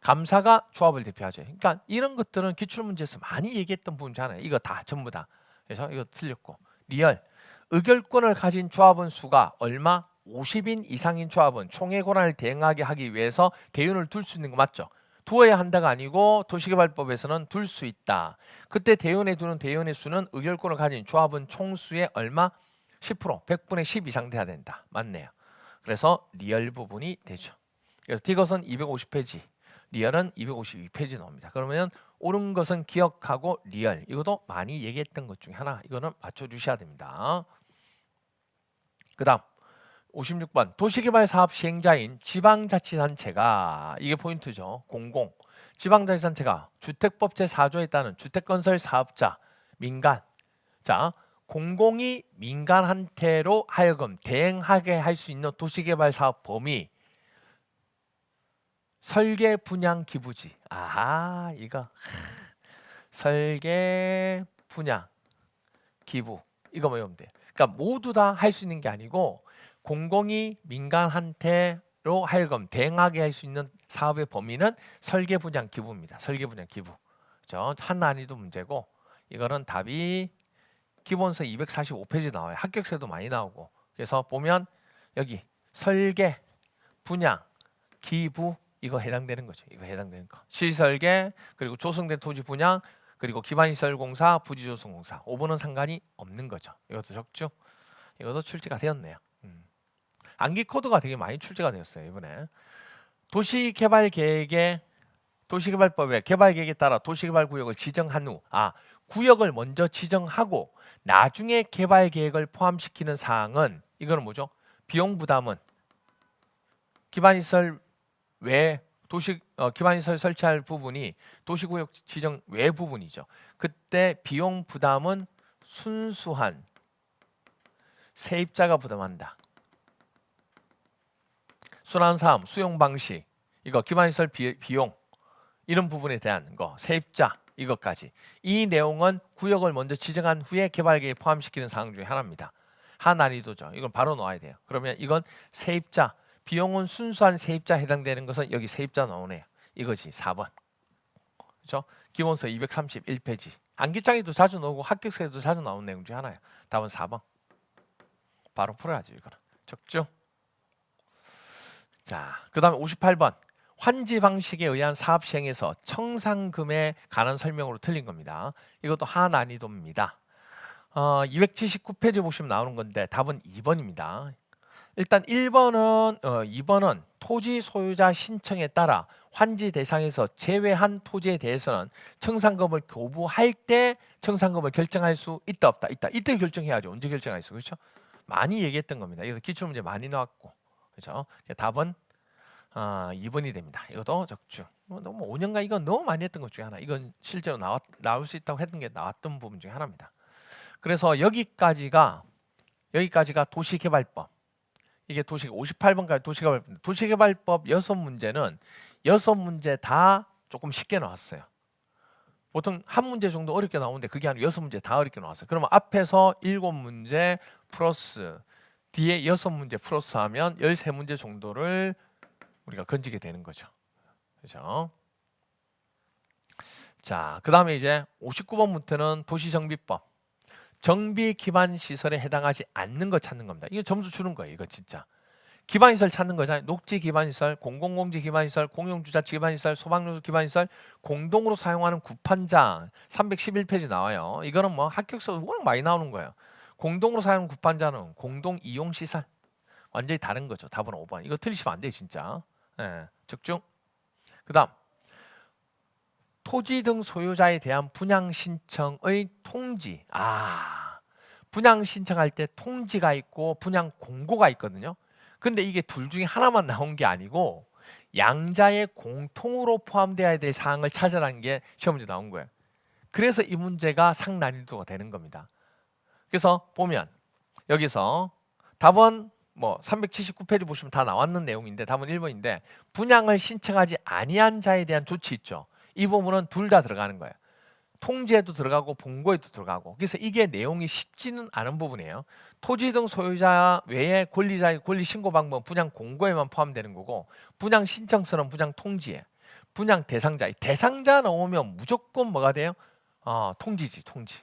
감사가 조합을 대표하죠. 그러니까 이런 것들은 기출문제에서 많이 얘기했던 부분이잖아요. 이거 다 전부 다. 그래서 이거 틀렸고. 리얼. 의결권을 가진 조합원 수가 얼마? 50인 이상인 조합은 총회 권한을 대행하게 하기 위해서 대의원을 둘 수 있는 거 맞죠? 두어야 한다가 아니고 도시개발법에서는 둘 수 있다. 그때 대의원에 두는 대의원의 수는 의결권을 가진 조합원 총수의 얼마? 10%, 100분의 10 이상 돼야 된다. 맞네요. 그래서 리얼 부분이 되죠. 그래서 디귿은 250페이지. 리얼은 252페이지 나옵니다. 그러면 옳은 것은 기억하고 리얼 이것도 많이 얘기했던 것 중에 하나 이거는 맞춰주셔야 됩니다. 그 다음 56번 도시개발사업 시행자인 지방자치단체가 이게 포인트죠. 공공 지방자치단체가 주택법 제4조에 따른 주택건설 사업자 민간 자 공공이 민간한테로 하여금 대행하게 할 수 있는 도시개발사업 범위 설계 분양 기부지. 아하 이거 설계 분양 기부 이거 외우면 돼요. 그러니까 모두 다 할 수 있는 게 아니고 공공이 민간한테로 하여금 대행하게 할 수 있는 사업의 범위는 설계 분양 기부입니다. 설계 분양 기부. 그렇죠? 한 난이도 문제고 이거는 답이 기본서 245페이지 나와요. 합격세도 많이 나오고. 그래서 보면 여기 설계 분양 기부 이거 해당되는 거죠. 이거 해당되는 거. 시설계 그리고 조성된 토지 분양 그리고 기반시설공사 부지조성공사 5번은 상관이 없는 거죠. 이것도 적죠. 이것도 출제가 되었네요. 암기 코드가 되게 많이 출제가 되었어요. 이번에 도시개발법의 개발계획에 따라 도시개발구역을 지정한 후 구역을 먼저 지정하고 나중에 개발계획을 포함시키는 사항은 이거는 뭐죠? 비용 부담은 기반시설 외 기반시설 설치할 부분이 도시구역 지정 외 부분이죠. 그때 비용 부담은 순수한 세입자가 부담한다. 순환사업, 수용 방식, 이거 기반시설 비용 이런 부분에 대한 거 세입자 이것까지 이 내용은 구역을 먼저 지정한 후에 개발계획에 포함시키는 사항 중에 하나입니다. 하난이도죠. 이건 바로 놓아야 돼요. 그러면 이건 세입자 비용은 순수한 세입자 해당되는 것은 여기 세입자 나오네요. 이거지 4번. 그렇죠? 기본서 231페이지. 암기장에도 자주 나오고 합격서에도 자주 나오는 내용 중에 하나예요. 답은 4번. 바로 풀어야죠. 이거는. 적죠? 자, 그 다음에 58번. 환지 방식에 의한 사업 시행에서 청산금에 관한 설명으로 틀린 겁니다. 이것도 하난이도입니다. 279페이지 보시면 나오는 건데 답은 2번입니다. 일단 2번은 토지 소유자 신청에 따라 환지 대상에서 제외한 토지에 대해서는 청산금을 교부할 때 청산금을 결정할 수 있다 없다. 있다. 이때 결정해야죠. 언제 결정하겠어. 그렇죠? 많이 얘기했던 겁니다. 그래서 기출문제 많이 나왔고. 그렇죠? 답은 2번이 됩니다. 이것도 적중. 너무 5년간 이건 너무 많이 했던 것 중에 하나. 이건 실제로 나올 수 있다고 했던 게 나왔던 부분 중에 하나입니다. 그래서 여기까지가 도시개발법. 이게 58번까지 도시개발법. 도시개발법 6문제는 6문제 다 조금 쉽게 나왔어요. 보통 한 문제 정도 어렵게 나오는데 그게 아니라 6문제 다 어렵게 나왔어요. 그러면 앞에서 7문제 플러스 뒤에 6문제 플러스 하면 13문제 정도를 우리가 건지게 되는 거죠. 그렇죠? 자, 그 다음에 이제 59번부터는 도시정비법. 정비 기반 시설에 해당하지 않는 거 찾는 겁니다. 이거 점수 주는 거예요. 이거 진짜. 기반시설 찾는 거잖아요. 녹지 기반시설, 공공공지 기반시설, 공용주차지 기반시설, 소방요소 기반시설, 공동으로 사용하는 구판장 311페이지 나와요. 이거는 뭐 합격서 워낙 많이 나오는 거예요. 공동으로 사용하는 구판장은 공동 이용 시설. 완전히 다른 거죠. 답은 5번. 이거 틀리시면 안 돼요, 진짜. 예, 적중. 그다음 토지 등 소유자에 대한 분양 신청의 통지. 분양 신청할 때 통지가 있고 분양 공고가 있거든요. 근데 이게 둘 중에 하나만 나온 게 아니고 양자의 공통으로 포함되어야 될 사항을 찾으라는 게 시험 문제 나온 거예요. 그래서 이 문제가 상난이도가 되는 겁니다. 그래서 보면 여기서 답은 뭐 379페이지 보시면 다 나왔는 내용인데 답은 1번인데 분양을 신청하지 아니한 자에 대한 조치 있죠. 이 부분은 둘 다 들어가는 거예요. 통지에도 들어가고 본고에도 들어가고. 그래서 이게 내용이 쉽지는 않은 부분이에요. 토지 등 소유자 외에 권리자의 권리 신고 방법 분양 공고에만 포함되는 거고 분양 신청서는 분양 통지에 분양 대상자 나오면 무조건 뭐가 돼요? 통지지 통지.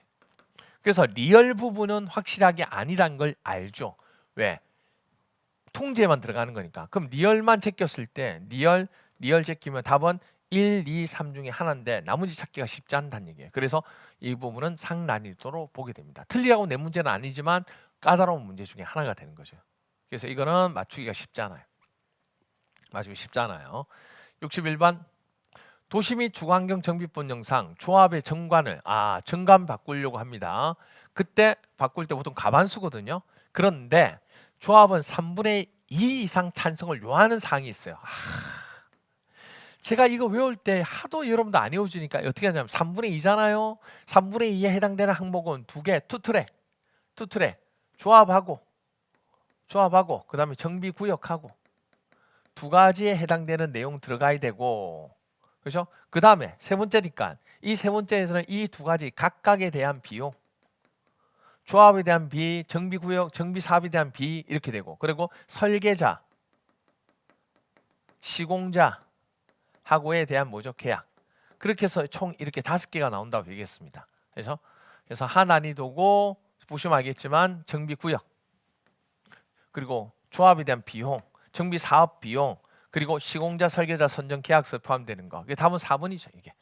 그래서 리얼 부분은 확실하게 아니란 걸 알죠. 왜? 통지에만 들어가는 거니까. 그럼 리얼만 제꼈을 때 리얼 제끼면 답은 1, 2, 3 중에 하나인데 나머지 찾기가 쉽지 않다는 얘기예요. 그래서 이 부분은 상난이도로 보게 됩니다. 틀리라고 낸 문제는 아니지만 까다로운 문제 중에 하나가 되는 거죠. 그래서 이거는 맞추기가 쉽지 않아요. 61번 도시 및 주거환경 정비법령상 조합의 정관을 정관 바꾸려고 합니다. 그때 바꿀 때 보통 과반수거든요. 그런데 조합은 3분의 2 이상 찬성을 요하는 사항이 있어요. 제가 이거 외울 때 하도 여러분도 안 외워주니까 어떻게 하냐면 3분의 2잖아요. 3분의 2에 해당되는 항목은 두 개, 투트랙 조합하고 그 다음에 정비구역하고 두 가지에 해당되는 내용 들어가야 되고, 그렇죠? 그 다음에 세 번째니까 이 세 번째에서는 이 두 가지 각각에 대한 비용, 조합에 대한 비, 정비구역, 정비사업에 대한 비 이렇게 되고, 그리고 설계자, 시공자 하고에 대한 뭐죠? 계약. 그렇게 해서 총 이렇게 5개가 나온다고 얘기했습니다. 그래서 하난이도고 보시면 알겠지만 정비구역, 그리고 조합에 대한 비용, 정비사업 비용, 그리고 시공자, 설계자, 선정, 계약서 포함되는 거. 이게 답은 4번이죠. 이게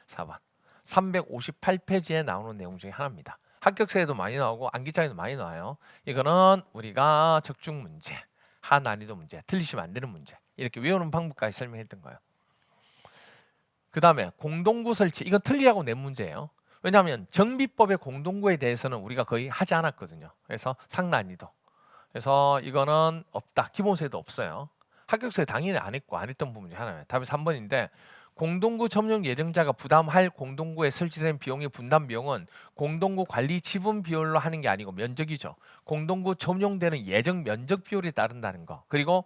4번. 358페이지에 나오는 내용 중에 하나입니다. 합격서에도 많이 나오고 암기장에도 많이 나와요. 이거는 우리가 적중 문제, 하난이도 문제, 틀리시면 안 되는 문제, 이렇게 외우는 방법까지 설명했던 거예요. 그 다음에 공동구 설치, 이건 틀리라고 낸 문제예요. 왜냐하면 정비법의 공동구에 대해서는 우리가 거의 하지 않았거든요. 그래서 상난이도. 그래서 이거는 없다. 기본서에도 없어요. 합격서에 당연히 안 했고 안 했던 부분 중 하나예요. 답이 3번인데, 공동구 점용 예정자가 부담할 공동구에 설치된 비용의 분담 비용은 공동구 관리 지분 비율로 하는 게 아니고 면적이죠. 공동구 점용되는 예정 면적 비율에 따른다는 거. 그리고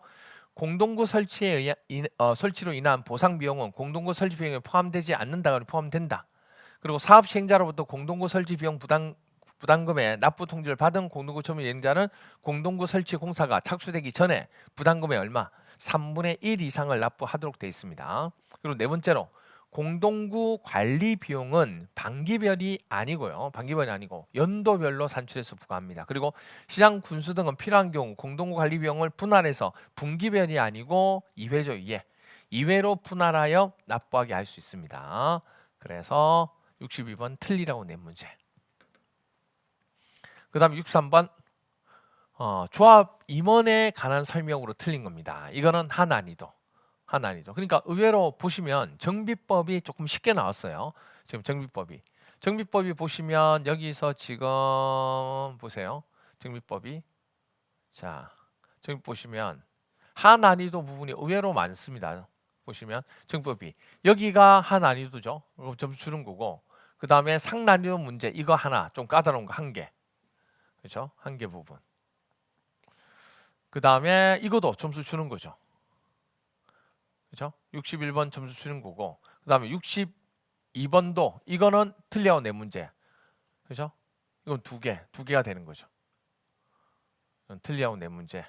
공동구 설치로 인한 보상 비용은 공동구 설치 비용에 포함되지 않는다. 포함된다. 그리고 사업 시행자로부터 공동구 설치 비용 부담금의 납부 통지를 받은 공동구 점용 예정자는 공동구 설치 공사가 착수되기 전에 부담금의 얼마? 3분의 1 이상을 납부하도록 되어 있습니다. 그리고 네 번째로 공동구 관리 비용은 반기별이 아니고요. 반기별이 아니고 연도별로 산출해서 부과합니다. 그리고 시장 군수 등은 필요한 경우 공동구 관리 비용을 분할해서 분기별이 아니고 2회죠. 2회로 분할하여 납부하게 할 수 있습니다. 그래서 62번 틀리라고 낸 문제. 그 다음 63번 조합 임원에 관한 설명으로 틀린 겁니다. 이거는 하난이도. 그러니까 의외로 보시면 정비법이 조금 쉽게 나왔어요. 지금 정비법이 보시면 여기서 지금 보세요. 정비법이 보시면 하난이도 부분이 의외로 많습니다. 보시면 정비법이 여기가 하난이도죠. 점수 주는 거고, 그 다음에 상난이도 문제 이거 하나 좀 까다로운 거 한 개, 그렇죠? 한 개 부분. 그 다음에 이것도 점수 주는 거죠. 그렇죠? 61번 점수 주는 거고, 그 다음에 62번도 이거는 틀려온 내 문제. 그렇죠? 이건 두 개가 되는 거죠. 틀려온 내 문제.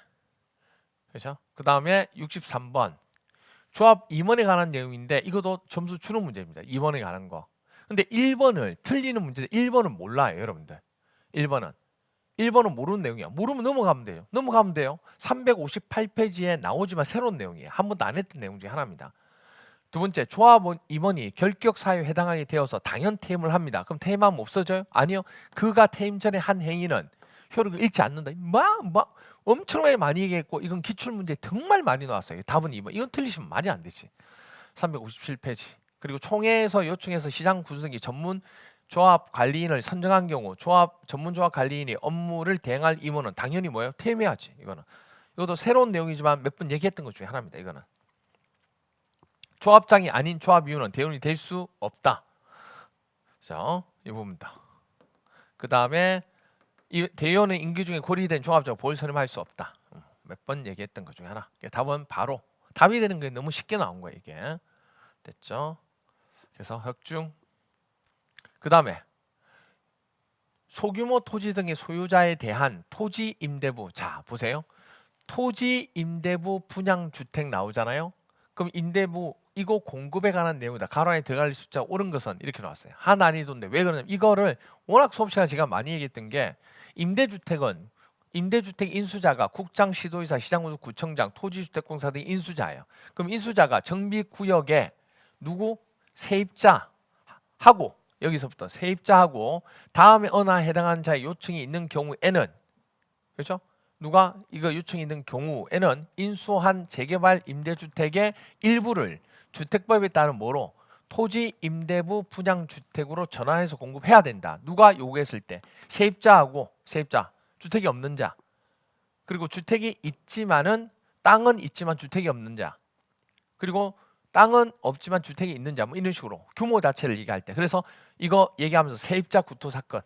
그렇죠? 그 다음에 63번 조합 임원에 관한 내용인데 이것도 점수 주는 문제입니다. 2번에 관한 거. 근데 1번을 틀리는 문제인데 1번은 몰라요, 여러분들. 1번은 모르는 내용이야. 모르면 넘어가면 돼요. 358페이지에 나오지만 새로운 내용이에요. 한 번도 안 했던 내용 중에 하나입니다. 두 번째, 조합 임원이 결격 사유에 해당하게 되어서 당연 퇴임을 합니다. 그럼 퇴임하면 없어져요? 아니요. 그가 퇴임 전에 한 행위는 효력을 잃지 않는다. 엄청나게 많이 얘기했고 이건 기출문제 정말 많이 나왔어요. 답은 2번. 이건 틀리시면 말이 안 되지. 357페이지. 그리고 총회에서 요청해서 시장 구성기 전문 조합 관리인을 선정한 경우 전문 조합 관리인이 업무를 대행할 임원은 당연히 뭐예요? 퇴임해야지. 이것도 새로운 내용이지만 몇 번 얘기했던 것 중에 하나입니다. 이거는 조합장이 아닌 조합위원은 대원이 될 수 없다. 자, 이 부분입니다. 그 다음에 이 대의원은 임기 중에 고리된 조합자가 보궐 선임할 수 없다. 몇 번 얘기했던 것 중에 하나. 답은 바로 답이 되는 게 너무 쉽게 나온 거예요. 이게 됐죠? 그래서 혁중. 그 다음에 소규모 토지 등의 소유자에 대한 토지 임대부. 자, 보세요. 토지 임대부 분양주택 나오잖아요. 그럼 임대부 이거 공급에 관한 내용이다. 가로 안에 들어갈 숫자 옳은 것은 이렇게 나왔어요. 하난이도인데 왜 그러냐면 이거를 워낙 수업 시간에 제가 많이 얘기했던 게 임대주택은 임대주택 인수자가 국장, 시도의사, 시장군수, 구청장, 토지주택공사 등 인수자예요. 그럼 인수자가 정비구역에 누구? 세입자하고 여기서부터 세입자하고 다음에 어느 해당하는 자의 요청이 있는 경우에는 그렇죠? 누가 이거 요청이 있는 경우에는 인수한 재개발 임대주택의 일부를 주택법에 따른 뭐로 토지 임대부 분양주택으로 전환해서 공급해야 된다. 누가 요구했을 때 세입자하고 세입자, 주택이 없는 자, 그리고 주택이 있지만은 땅은 있지만 주택이 없는 자, 그리고 땅은 없지만 주택이 있는 자, 뭐 이런 식으로 규모 자체를 얘기할 때. 그래서 이거 얘기하면서 세입자 구토 사건,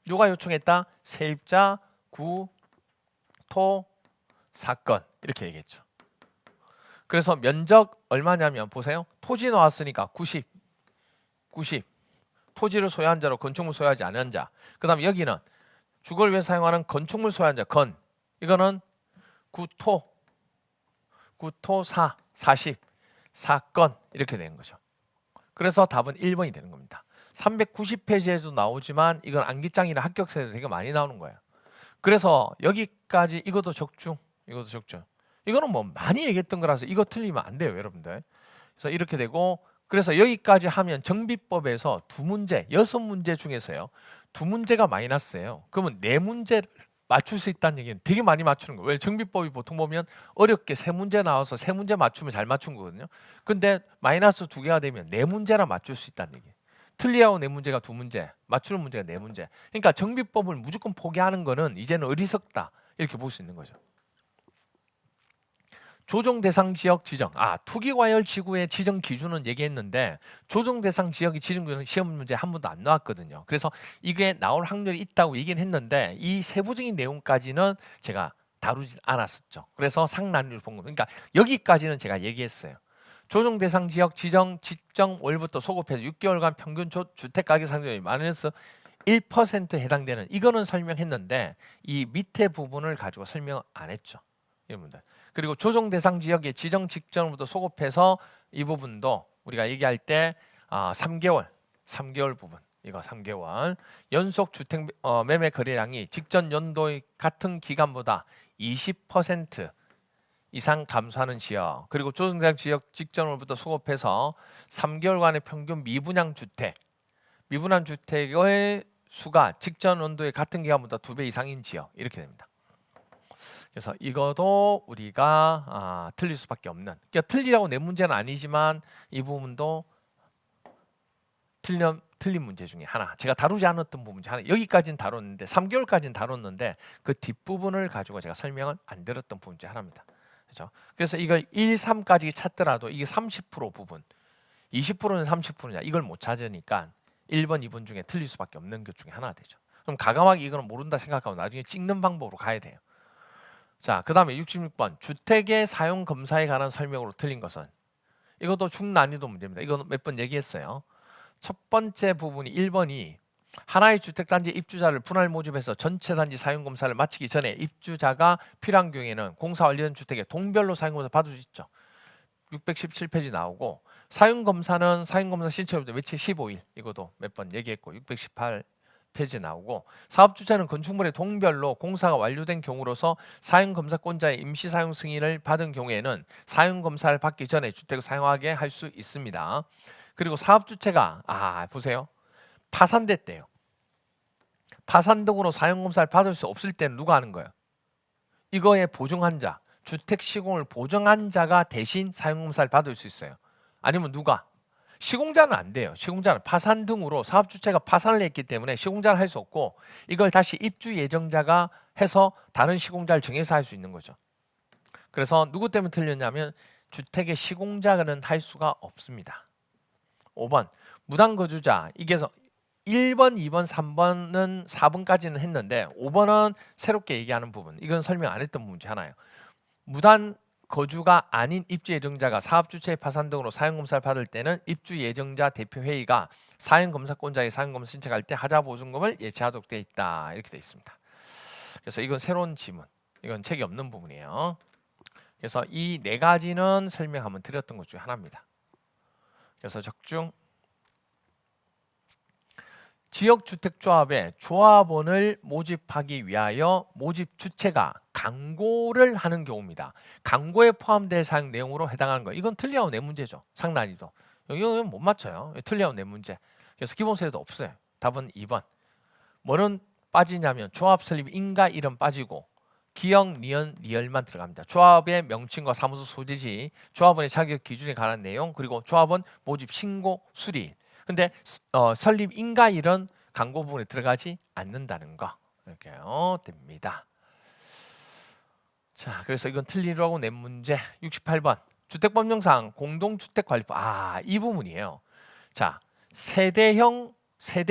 누가 요청했다? 세입자 구토 사건 이렇게 얘기했죠. 그래서 면적 얼마냐면 보세요. 토지 나왔으니까 90 토지를 소유한 자로 건축물 소유하지 않은 자. 그 다음에 여기는 주거를 위해 사용하는 건축물 소유한 자 건, 이거는 구토 40 사건 이렇게 되는 거죠. 그래서 답은 1번이 되는 겁니다. 390페이지에도 나오지만 이건 암기장이나 합격서에도 되게 많이 나오는 거예요. 그래서 여기까지 이것도 적중, 이것도 적중. 이거는 뭐 많이 얘기했던 거라서 이거 틀리면 안 돼요, 여러분들. 그래서 이렇게 되고, 그래서 여기까지 하면 정비법에서 2문제, 6문제 중에서요. 2문제가 마이너스예요. 그러면 4문제를 맞출 수 있다는 얘기는 되게 많이 맞추는 거예요. 왜? 정비법이 보통 보면 어렵게 3문제 나와서 3문제 맞추면 잘 맞춘 거거든요. 근데 마이너스 2개가 되면 4문제나 맞출 수 있다는 얘기예요. 틀리하고 4문제가 2문제, 맞추는 문제가 4문제. 그러니까 정비법을 무조건 포기하는 거는 이제는 어리석다, 이렇게 볼 수 있는 거죠. 조정 대상 지역 지정. 투기과열 지구의 지정 기준은 얘기했는데 조정 대상 지역의 지정 기준은 시험 문제 한 번도 안 나왔거든요. 그래서 이게 나올 확률이 있다고 얘기는 했는데 이 세부적인 내용까지는 제가 다루지 않았었죠. 그래서 상난률 본 겁니다. 그러니까 여기까지는 제가 얘기했어요. 조정 대상 지역 지정 지정 월부터 소급해서 6개월간 평균 주택 가격 상승률이 마이너스 1% 해당되는, 이거는 설명했는데 이 밑에 부분을 가지고 설명 안 했죠, 여러분들. 그리고 조정 대상 지역의 지정 직전부터 소급해서 이 부분도 우리가 얘기할 때 3개월 부분, 이거 3개월 연속 주택 매매 거래량이 직전 연도의 같은 기간보다 20% 이상 감소하는 지역, 그리고 조정 대상 지역 직전부터 소급해서 3개월간의 평균 미분양 주택의 수가 직전 연도의 같은 기간보다 2배 이상인 지역, 이렇게 됩니다. 그래서 이것도 우리가 틀릴 수밖에 없는, 그러니까 틀리라고 내 문제는 아니지만 이 부분도 틀린 문제 중에 하나, 제가 다루지 않았던 부분 중에 하나. 여기까지는 다뤘는데 3개월까지는 다뤘는데 그 뒷부분을 가지고 제가 설명을 안 드렸던 부분 중에 하나입니다. 그렇죠? 그래서 이걸 1, 3까지 찾더라도 이게 30% 부분, 20%는 30%냐 이걸 못 찾으니까 1번, 2번 중에 틀릴 수밖에 없는 것 중에 하나 되죠. 그럼 가감하게 이거는 모른다 생각하고 나중에 찍는 방법으로 가야 돼요. 자, 그 다음에 66번 주택의 사용 검사에 관한 설명으로 틀린 것은, 이것도 중난이도 문제입니다. 이거 몇 번 얘기했어요. 첫 번째 부분이 1번이 하나의 주택단지 입주자를 분할 모집해서 전체 단지 사용 검사를 마치기 전에 입주자가 필요한 경우에는 공사 완료된 주택에 동별로 사용 검사 받을 수 있죠. 617페이지 나오고, 사용 검사는 사용 검사 신청일부터 며칠 15일, 이것도 몇 번 얘기했고 618페이지 나오고, 사업주체는 건축물의 동별로 공사가 완료된 경우로서 사용검사권자의 임시사용 승인을 받은 경우에는 사용검사를 받기 전에 주택을 사용하게 할 수 있습니다. 그리고 사업주체가 보세요, 파산됐대요. 파산 등으로 사용검사를 받을 수 없을 때는 누가 하는 거예요? 이거에 보증한 자, 주택 시공을 보증한 자가 대신 사용검사를 받을 수 있어요. 아니면 누가? 시공자는 안 돼요. 시공자는 파산 등으로 사업주체가 파산을 했기 때문에 시공자를 할 수 없고, 이걸 다시 입주 예정자가 해서 다른 시공자를 정해서 할 수 있는 거죠. 그래서 누구 때문에 틀렸냐면 주택의 시공자는 할 수가 없습니다. 5번 무단 거주자, 이게서 1번, 2번, 3번은 4번까지는 했는데 5번은 새롭게 얘기하는 부분, 이건 설명 안 했던 부분 중 하나예요. 무단 거주가 아닌 입주 예정자가 사업주체의 파산 등으로 사용검사를 받을 때는 입주 예정자 대표회의가 사용검사권자의 사용검사 신청할 때 하자보증금을 예치하도록 되어 있다, 이렇게 되어 있습니다. 그래서 이건 새로운 지문, 이건 책이 없는 부분이에요. 그래서 이 4가지는 설명 한번 드렸던 것 중에 하나입니다. 그래서 적중 지역주택조합에 조합원을 모집하기 위하여 모집 주체가 광고를 하는 경우입니다. 광고에 포함될 사용 내용으로 해당하는 거, 이건 틀리하고 내 문제죠. 상난이도 여기는 못 맞춰요. 틀리하고 내 문제. 그래서 기본서에도 없어요. 답은 2번. 뭐는 빠지냐면 조합 설립 인가 이름 빠지고 기역, 니은, 리을만 들어갑니다. 조합의 명칭과 사무소 소재지, 조합원의 자격 기준에 관한 내용, 그리고 조합원 모집 신고 수리. 근데 설립 인가일은 광고 부분에 들어가지 않는다는 거 이렇게요 됩니다. 자, 그래서 이건 틀리라고 낸 문제 68번. 주택법령상 공동주택관리법. 이 부분이에요. 자, 세대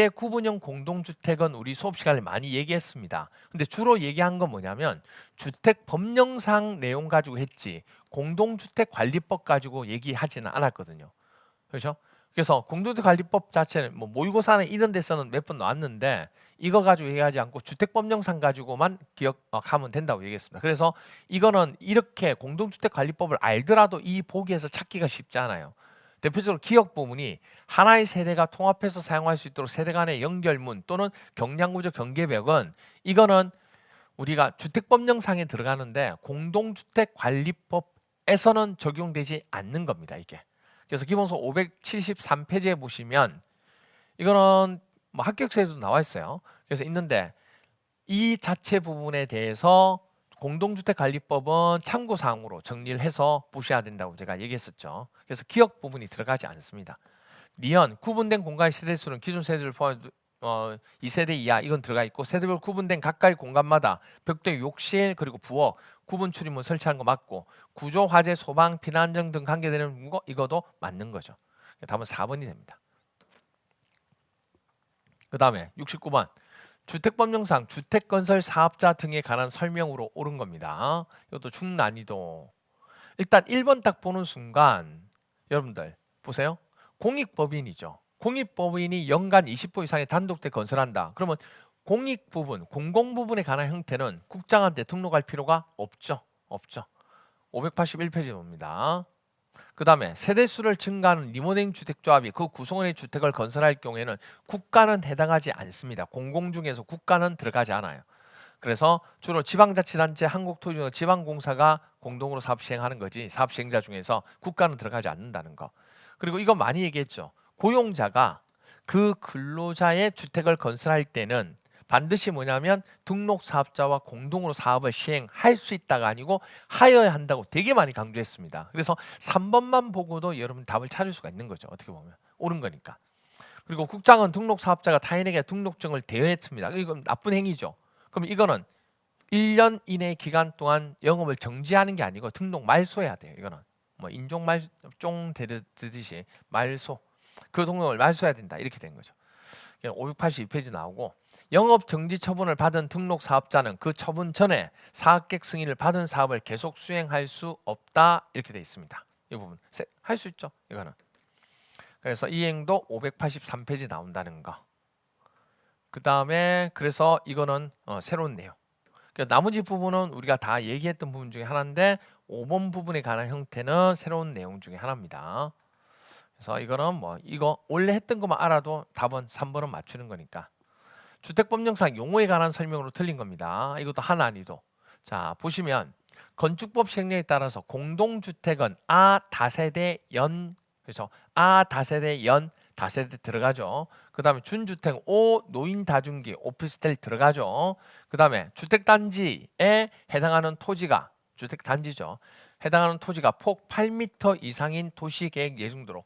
구분형 공동주택은 우리 수업 시간에 많이 얘기했습니다. 근데 주로 얘기한 건 뭐냐면 주택법령상 내용 가지고 했지 공동주택관리법 가지고 얘기하지는 않았거든요. 그렇죠? 그래서 공동주택관리법 자체는 뭐 모의고사나 이런 데서는 몇 번 나왔는데 이거 가지고 얘기하지 않고 주택법령상 가지고만 기억하면 된다고 얘기했습니다. 그래서 이거는 이렇게 공동주택관리법을 알더라도 이 보기에서 찾기가 쉽지 않아요. 대표적으로 기억 부분이 하나의 세대가 통합해서 사용할 수 있도록 세대 간의 연결문 또는 경량구조 경계벽은 이거는 우리가 주택법령상에 들어가는데 공동주택관리법에서는 적용되지 않는 겁니다. 이게. 그래서 기본서 573페이지에 보시면 이거는 뭐 합격서에도 나와 있어요. 그래서 있는데 이 자체 부분에 대해서 공동주택관리법은 참고사항으로 정리를 해서 보셔야 된다고 제가 얘기했었죠. 그래서 기억 부분이 들어가지 않습니다. 니은 구분된 공간의 세대수는 기존 세대를 포함해 2세대 이하 이건 들어가 있고 세대별 구분된 각각의 공간마다 벽돌 욕실 그리고 부엌 구분 출입문 설치하는 거 맞고 구조 화재 소방 피난 안정 등 관계되는 거 이것도 맞는 거죠. 답은 4번이 됩니다. 그 다음에 69번 주택법령상 주택건설 사업자 등에 관한 설명으로 옳은 겁니다. 이것도 중난이도. 일단 1번 딱 보는 순간 여러분들 보세요. 공익법인이죠. 공익법인이 연간 20호 이상의 단독주택 건설한다. 그러면 공익부분, 공공부분에 관한 형태는 국장한테 등록할 필요가 없죠. 없죠. 581페이지 봅니다. 그 다음에 세대수를 증가하는 리모델링 주택조합이 그 구성원의 주택을 건설할 경우에는 국가는 해당하지 않습니다. 공공 중에서 국가는 들어가지 않아요. 그래서 주로 지방자치단체, 한국토지공사, 지방공사가 공동으로 사업 시행하는 거지 사업 시행자 중에서 국가는 들어가지 않는다는 거. 그리고 이거 많이 얘기했죠. 고용자가 그 근로자의 주택을 건설할 때는 반드시 뭐냐면 등록 사업자와 공동으로 사업을 시행할 수 있다가 아니고 하여야 한다고 되게 많이 강조했습니다. 그래서 3번만 보고도 여러분 답을 찾을 수가 있는 거죠. 어떻게 보면 옳은 거니까. 그리고 국장은 등록 사업자가 타인에게 등록증을 대여했습니다. 이건 나쁜 행위죠. 그럼 이거는 1년 이내 기간 동안 영업을 정지하는 게 아니고 등록 말소해야 돼요. 이거는 뭐 인종 말종 되듯이 말소 그 등록을 말소해야 된다 이렇게 된 거죠. 582페이지 나오고 영업 정지 처분을 받은 등록 사업자는 그 처분 전에 사업계획 승인을 받은 사업을 계속 수행할 수 없다 이렇게 돼 있습니다. 이 부분 할 수 있죠. 이거는. 그래서 이행도 583페이지 나온다는 거. 그 다음에 그래서 이거는 새로운 내용. 나머지 부분은 우리가 다 얘기했던 부분 중에 하나인데 5번 부분에 관한 형태는 새로운 내용 중에 하나입니다. 그래서 이거는 뭐 이거 원래 했던 것만 알아도 답은 3번은 맞추는 거니까. 주택법령상 용어에 관한 설명으로 틀린 겁니다. 이것도 하나니도. 자 보시면 건축법 시행령에 따라서 공동주택은 다세대 연 그래서 다세대 연 다세대 들어가죠. 그 다음에 준주택 노인 다중기 오피스텔 들어가죠. 그 다음에 주택단지에 해당하는 토지가 주택단지죠. 해당하는 토지가 폭 8m 이상인 도시계획 예정도로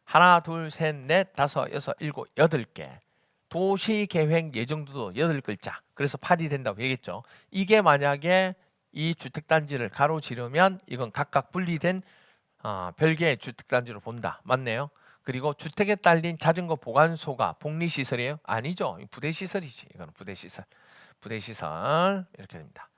하나, 둘, 셋, 넷, 다섯, 여섯, 일곱, 8개. 도시계획 예정도도 8글자. 그래서 8이 된다고 얘기했죠. 이게 만약에 이 주택단지를 가로지르면 이건 각각 분리된 별개의 주택단지로 본다. 맞네요. 그리고 주택에 딸린 자전거 보관소가 복리시설이에요? 아니죠. 부대시설이지. 이거는 부대시설. 부대시설 이렇게 됩니다.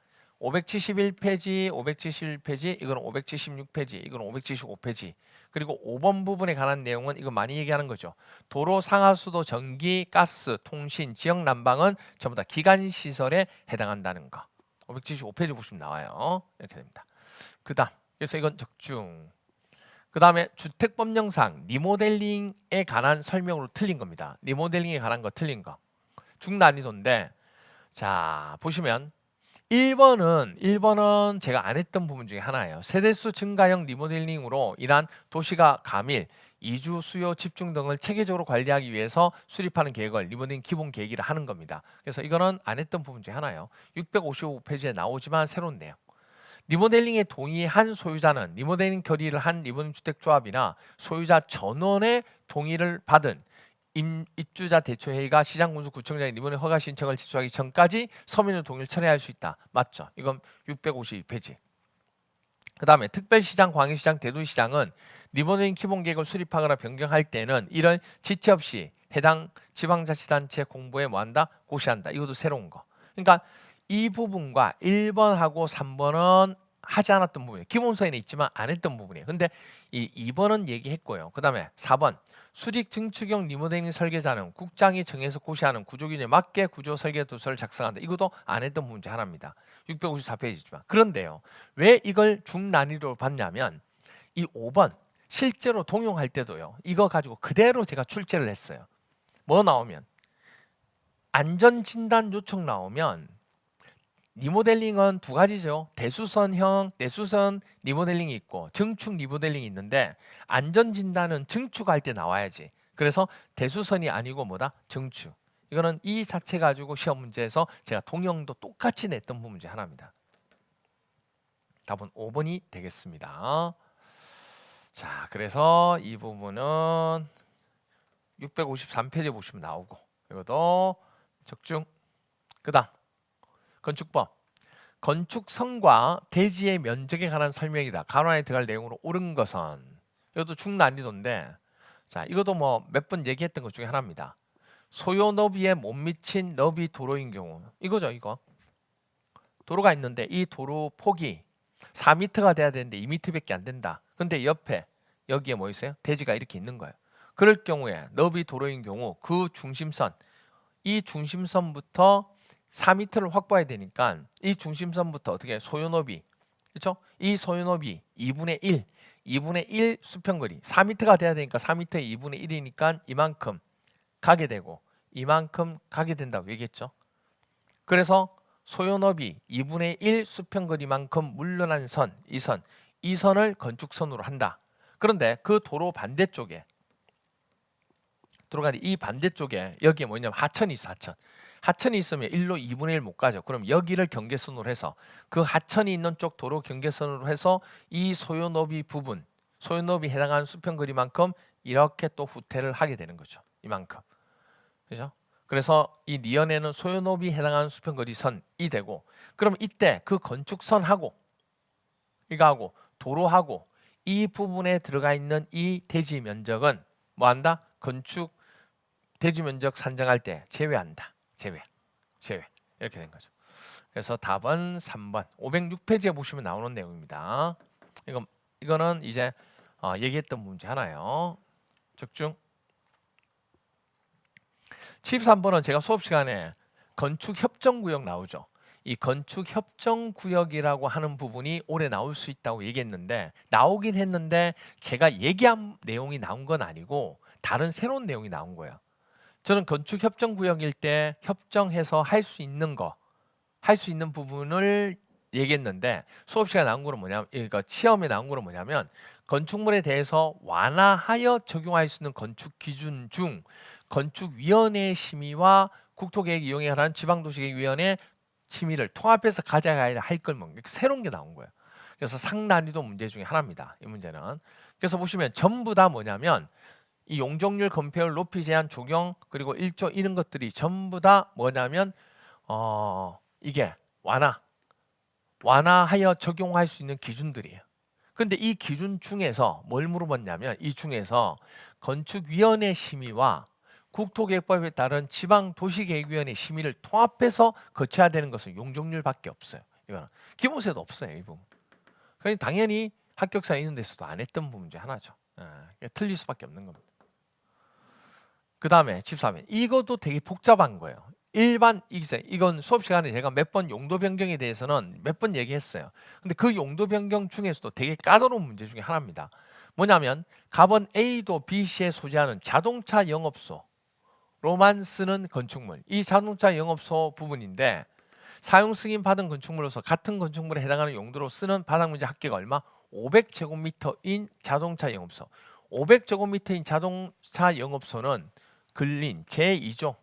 571페이지, 571페이지, 이거는 576페이지, 이거는 575페이지. 그리고 5번 부분에 관한 내용은 이거 많이 얘기하는 거죠. 도로, 상하수도, 전기, 가스, 통신, 지역 난방은 전부 다 기간시설에 해당한다는 거. 575페이지 보시면 나와요. 이렇게 됩니다. 그 다음, 그래서 이건 적중. 그 다음에 주택법령상 리모델링에 관한 설명으로 틀린 겁니다. 리모델링에 관한 거 틀린 거. 중난이도인데 자 보시면 1번은 제가 안 했던 부분 중에 하나예요. 세대수 증가형 리모델링으로 인한 도시가 감일, 이주 수요 집중 등을 체계적으로 관리하기 위해서 수립하는 계획을 리모델링 기본 계획이라 하는 겁니다. 그래서 이거는 안 했던 부분 중에 하나예요. 655페이지에 나오지만 새로운 내용. 리모델링에 동의한 소유자는 리모델링 결의를 한 리모델링 주택조합이나 소유자 전원의 동의를 받은 입주자 대표회의가 시장군수구청장의 리모델링 허가 신청을 제출하기 전까지 서민의 동의를 철회할 수 있다. 맞죠? 이건 652페이지. 그 다음에 특별시장, 광역시장, 대도시장은 리모델링 기본계획을 수립하거나 변경할 때는 이런 지체 없이 해당 지방자치단체 공보에 뭐한다? 고시한다. 이것도 새로운 거. 그러니까 이 부분과 1번하고 3번은 하지 않았던 부분이에요. 기본서에는 있지만 안 했던 부분이에요. 근데 이 2번은 얘기했고요. 그 다음에 4번 수직 증축형 리모델링 설계자는 국장이 정해서 고시하는 구조기준에 맞게 구조 설계 도서를 작성한다. 이것도 안 했던 부분 중 하나입니다. 654페이지지만. 그런데요. 왜 이걸 중난이도로 봤냐면 이 5번 실제로 동용할 때도요. 이거 가지고 그대로 제가 출제를 했어요. 뭐 나오면 안전진단 요청 나오면 리모델링은 두 가지죠. 대수선형, 내수선 리모델링이 있고 증축 리모델링이 있는데 안전진단은 증축할 때 나와야지. 그래서 대수선이 아니고 뭐다? 증축. 이거는 이 자체 가지고 시험 문제에서 제가 동형도 똑같이 냈던 부분 중에 하나입니다. 답은 5번이 되겠습니다. 자, 그래서 이 부분은 653페이지에 보시면 나오고 이것도 적중. 그 다음 건축법. 건축성과 대지의 면적에 관한 설명이다. 간환에 들어갈 내용으로 옳은 것은 이것도 중난이도인데 자 이것도 뭐 몇 번 얘기했던 것 중에 하나입니다. 소요 너비에 못 미친 너비 도로인 경우 이거죠. 이거 도로가 있는데 이 도로 폭이 4m가 돼야 되는데 2m밖에 안 된다. 근데 옆에 여기에 뭐 있어요? 대지가 이렇게 있는 거예요. 그럴 경우에 너비 도로인 경우 그 중심선 이 중심선부터 4m를 확보해야 되니까 이 중심선부터 어떻게 소요너비 그렇죠? 이 소요너비 2분의 1 수평거리 4m가 돼야 되니까 4m의 2분의 1이니까 이만큼 가게 되고 이만큼 가게 된다고 얘기했죠. 그래서 소요너비 2분의 1 수평거리만큼 물러난 선, 이 선을 건축선으로 한다. 그런데 그 도로 반대쪽에 들어가는 이 반대쪽에 여기에 뭐냐면 하천이 있어. 하천이 있으면 1로 2분의 1 못 가죠. 그럼 여기를 경계선으로 해서 그 하천이 있는 쪽 도로 경계선으로 해서 이 소요너비 부분, 소요너비 해당하는 수평거리만큼 이렇게 또 후퇴를 하게 되는 거죠. 이만큼. 그죠? 그래서 이 니언에는 소요너비 해당하는 수평거리 선이 되고 그럼 이때 그 건축선하고 이거하고 도로하고 이 부분에 들어가 있는 이 대지 면적은 뭐한다? 건축 대지 면적 산정할 때 제외한다. 제외 이렇게 된 거죠. 그래서 답은 3번 506페이지에 보시면 나오는 내용입니다. 이거는 이제 얘기했던 문제 하나요. 적중. 73번은 제가 수업 시간에 건축 협정구역 나오죠. 이 건축 협정구역이라고 하는 부분이 올해 나올 수 있다고 얘기했는데 나오긴 했는데 제가 얘기한 내용이 나온 건 아니고 다른 새로운 내용이 나온 거예요. 저는 건축 협정구역일 때 협정해서 할 수 있는 거, 할 수 있는 부분을 얘기했는데 수업 시간에 나온 거는 뭐냐면, 그러니까 시험에 나온 거는 뭐냐면 건축물에 대해서 완화하여 적용할 수 있는 건축 기준 중 건축위원회의 심의와 국토계획 이용에 관한 지방도시계획위원회 심의를 통합해서 가져가야 할 걸 뭐 새로운 게 나온 거예요. 그래서 상난이도 문제 중에 하나입니다. 이 문제는. 그래서 보시면 전부 다 뭐냐면 이 용적률 건폐율 높이 제한 적용 그리고 1조 이런 것들이 전부 다 뭐냐면 이게 완화하여 적용할 수 있는 기준들이에요. 근데 이 기준 중에서 뭘 물어봤냐면 이 중에서 건축위원회 심의와 국토계획법에 따른 지방도시계획위원회 심의를 통합해서 거쳐야 되는 것은 용적률밖에 없어요. 이거는 기본세도 없어요. 이 부분. 그러니까 당연히 합격사 있는 데서도 안 했던 부분 중 하나죠. 틀릴 수밖에 없는 겁니다. 그 다음에 14번 이것도 되게 복잡한 거예요. 이건 수업 시간에 제가 몇 번 용도 변경에 대해서는 몇 번 얘기했어요. 근데 그 용도 변경 중에서도 되게 까다로운 문제 중에 하나입니다. 뭐냐면 갑원 A도 B시에 소재하는 자동차 영업소로만 쓰는 건축물 이 자동차 영업소 부분인데 사용 승인 받은 건축물로서 같은 건축물에 해당하는 용도로 쓰는 바닥 면적 합계가 얼마? 500제곱미터인 자동차 영업소 500제곱미터인 자동차 영업소는 근린 제2종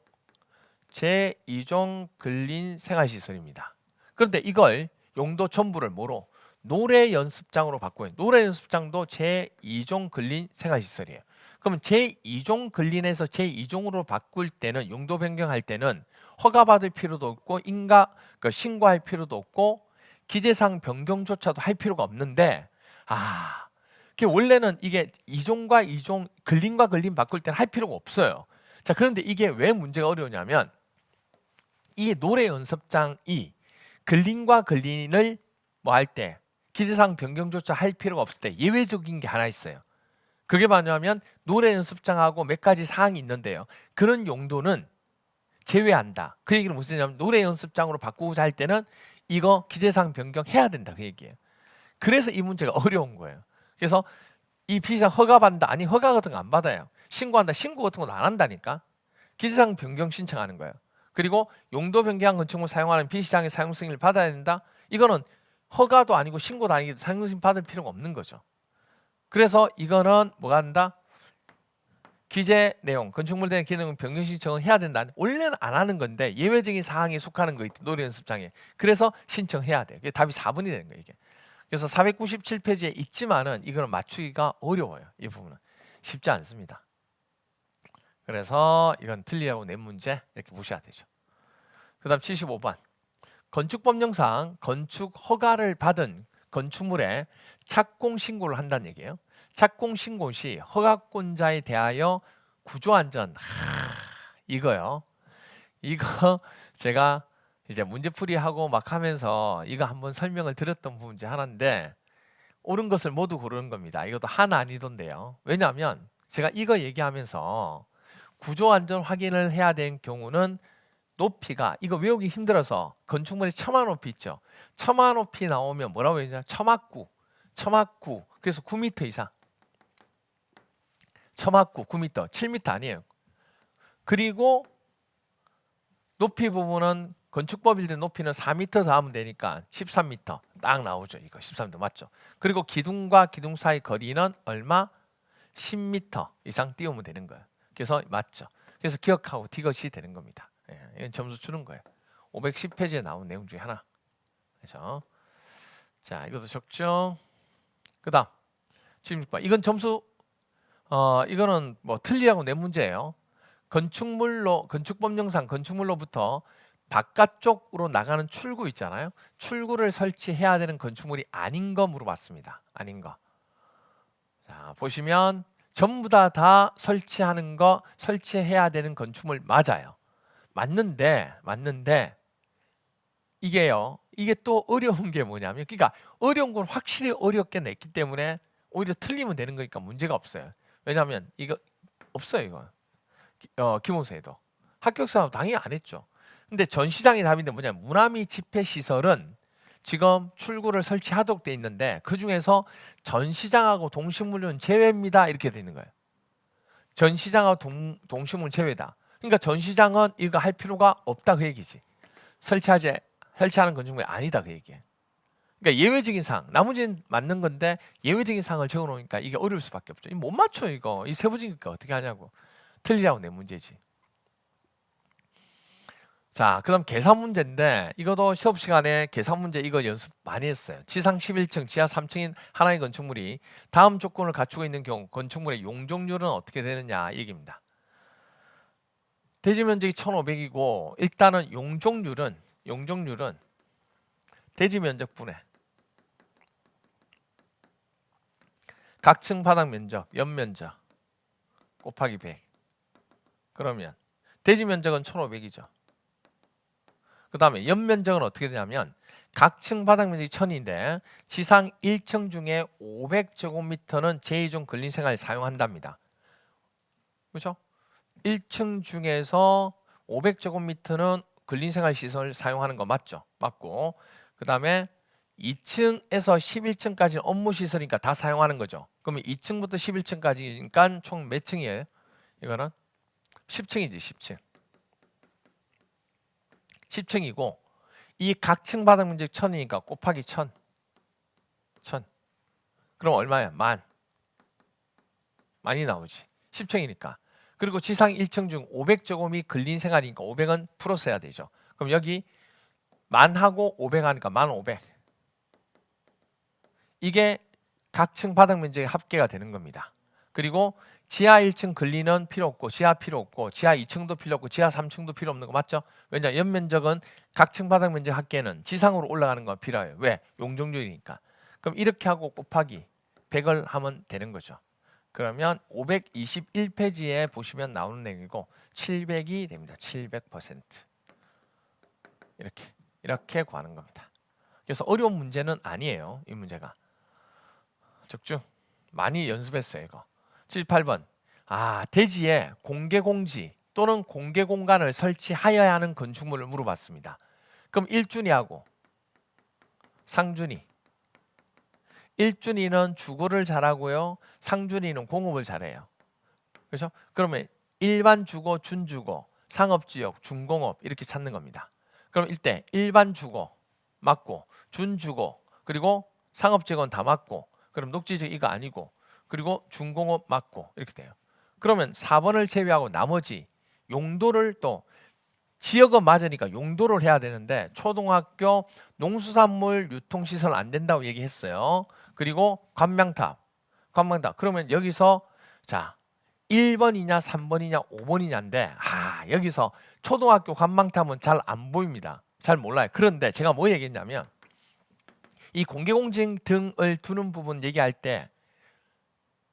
근린 생활시설입니다. 그런데 이걸 용도 전부를 뭐로? 노래 연습장으로 바꾸면 노래 연습장도 제2종 근린 생활시설이에요. 그러면 제2종 근린에서 제2종으로 바꿀 때는 용도 변경할 때는 허가받을 필요도 없고 신고할 필요도 없고 기재사항 변경조차도 할 필요가 없는데 원래는 이게 2종과 2종 근린과 근린 바꿀 때는 할 필요가 없어요. 자, 그런데 이게 왜 문제가 어려우냐면 이 노래 연습장이 근린과 근린을 뭐 할 때 기재사항 변경조차 할 필요가 없을 때 예외적인 게 하나 있어요. 그게 뭐냐면 노래 연습장하고 몇 가지 사항이 있는데요. 그런 용도는 제외한다. 그 얘기는 무슨 얘기냐면 노래 연습장으로 바꾸고자 할 때는 이거 기재사항 변경해야 된다 그 얘기예요. 그래서 이 문제가 어려운 거예요. 그래서 이 피지사항 허가받는다. 아니 허가 같은 거 안 받아요. 신고한다. 신고 같은 건 안 한다니까. 기재사항 변경 신청하는 거예요. 그리고 용도 변경한 건축물 사용하는 피지사항의 사용 승인을 받아야 된다. 이거는 허가도 아니고 신고도 아니고 사용 승인 받을 필요가 없는 거죠. 그래서 이거는 뭐가 한다? 기재 내용, 건축물 대한 기능 변경 신청을 해야 된다. 원래는 안 하는 건데 예외적인 사항에 속하는 거 있대, 노래 연습장에. 그래서 신청해야 돼. 이게 답이 4번이 되는 거예요, 이게. 그래서 497페이지에 있지만은 이거는 맞추기가 어려워요. 이 부분은 쉽지 않습니다. 그래서 이건 틀리라고 낸 문제 이렇게 보셔야 되죠. 그다음 75번. 건축법령상 건축 허가를 받은 건축물에 착공 신고를 한다는 얘기예요. 착공 신고 시 허가권자에 대하여 구조안전 이거요. 이거 제가 이제 문제풀이하고 막 하면서 이거 한번 설명을 드렸던 부분 중 하나인데 옳은 것을 모두 고르는 겁니다. 이것도 한 난이도인데요. 왜냐하면 제가 이거 얘기하면서 구조안전 확인을 해야 되는 경우는 높이가 이거 외우기 힘들어서 건축물의 처마 높이 있죠. 처마 높이 나오면 뭐라고 해야 되냐? 처막구. 그래서 9m 이상. 처막구 9m, 7m 아니에요. 그리고 높이 부분은 건축법일 때 높이는 4m 더 하면 되니까 13m 딱 나오죠. 이거 13m 맞죠? 그리고 기둥과 기둥 사이 거리는 얼마? 10m 이상 띄우면 되는 거예요. 그래서 맞죠. 그래서 기억하고 디귿이 되는 겁니다. 예, 이건 점수 주는 거예요. 510페이지에 나온 내용 중에 하나. 그렇죠? 자, 이것도 적중. 그다음 76번. 이건 점수 이거는 뭐 틀리라고 낸 문제예요. 건축법령상 건축물로부터 바깥쪽으로 나가는 출구 있잖아요. 출구를 설치해야 되는 건축물이 아닌 거 물어봤습니다. 아닌 거. 자, 보시면 전부 다 설치하는 거 설치해야 되는 건축물 맞아요. 맞는데 이게요. 이게 또 어려운 게 뭐냐면 그러니까 어려운 건 확실히 어렵게 냈기 때문에 오히려 틀리면 되는 거니까 문제가 없어요. 왜냐하면 이거 없어요. 이거 기본서에도 합격사업 당연히 안 했죠. 근데 전시장이 답인데 뭐냐면 무나미 집회시설은 지금 출구를 설치하도록 돼 있는데 그 중에서 전시장하고 동식물은 제외입니다. 이렇게 돼 있는 거예요. 전시장하고 동식물은 제외다. 그러니까 전시장은 이거 할 필요가 없다 그 얘기지. 설치하는 건축물이 아니다 그 얘기예요. 그러니까 예외적인 사항, 나머지는 맞는 건데 예외적인 사항을 적어놓으니까 이게 어려울 수밖에 없죠. 못 맞춰 이거. 이 세부적이니까 어떻게 하냐고. 틀리라고 내 문제지. 자, 그다음 계산 문제인데 이것도 시험 시간에 계산 문제 이거 연습 많이 했어요. 지상 11층, 지하 3층인 하나의 건축물이 다음 조건을 갖추고 있는 경우 건축물의 용적률은 어떻게 되느냐 얘기입니다. 대지 면적이 1,500이고 일단은 용적률은 대지 면적분의 각층 바닥 면적, 연면적 곱하기 100. 그러면 대지 면적은 1,500이죠. 그 다음에 연면적은 어떻게 되냐면 각층 바닥 면적이 1000인데 지상 1층 중에 500제곱미터는 제2종 근린생활 사용한답니다. 그렇죠? 1층 중에서 500제곱미터는 근린생활 시설 사용하는 거 맞죠? 맞고 그 다음에 2층에서 11층까지는 업무시설이니까 다 사용하는 거죠. 그러면 2층부터 11층까지니까 총 몇 층이에요? 이거는 10층이지 10층. 10층이고 이 각층 바닥 면적 1000이니까 곱하기 1000. 그럼 얼마야? 만 많이 나오지. 10층이니까. 그리고 지상 1층 중 500제곱이 근린 생활이니까 500은 풀었어야 되죠. 그럼 여기 만하고 500 하니까 1500. 이게 각 층 바닥 면적의 합계가 되는 겁니다. 그리고 지하 1층 근린은 필요 없고 지하 필요 없고 지하 2층도 필요 없고 지하 3층도 필요 없는 거 맞죠? 왜냐 연면적은 각 층 바닥 면적 합계는 지상으로 올라가는 건 필요해요. 왜? 용적률이니까. 그럼 이렇게 하고 곱하기 100을 하면 되는 거죠. 그러면 521페이지에 보시면 나오는 내용이고 700이 됩니다. 700%. 이렇게 구하는 겁니다. 그래서 어려운 문제는 아니에요. 이 문제가. 적중. 많이 연습했어요. 이거. 78번. 대지에 공개공지 또는 공개공간을 설치하여야 하는 건축물을 물어봤습니다. 그럼 1준이하고 상준이. 1준이는 주거를 잘하고요. 상준이는 공업을 잘해요. 그렇죠? 그러면 일반 주거, 준주거, 상업지역, 준공업 이렇게 찾는 겁니다. 그럼 이때 일반 주거 맞고 준주거 그리고 상업지역은 다 맞고 그럼 녹지지역 이거 아니고 그리고 준공업 맞고 이렇게 돼요. 그러면 4번을 제외하고 나머지 용도를 또 지역은 맞으니까 용도를 해야 되는데 초등학교 농수산물 유통시설 안 된다고 얘기했어요. 그리고 관명탑. 그러면 여기서 자 1번이냐 3번이냐 5번이냐인데 여기서 초등학교 관망탑은 잘 안 보입니다. 잘 몰라요. 그런데 제가 뭐 얘기했냐면 이 공개공지 등을 두는 부분 얘기할 때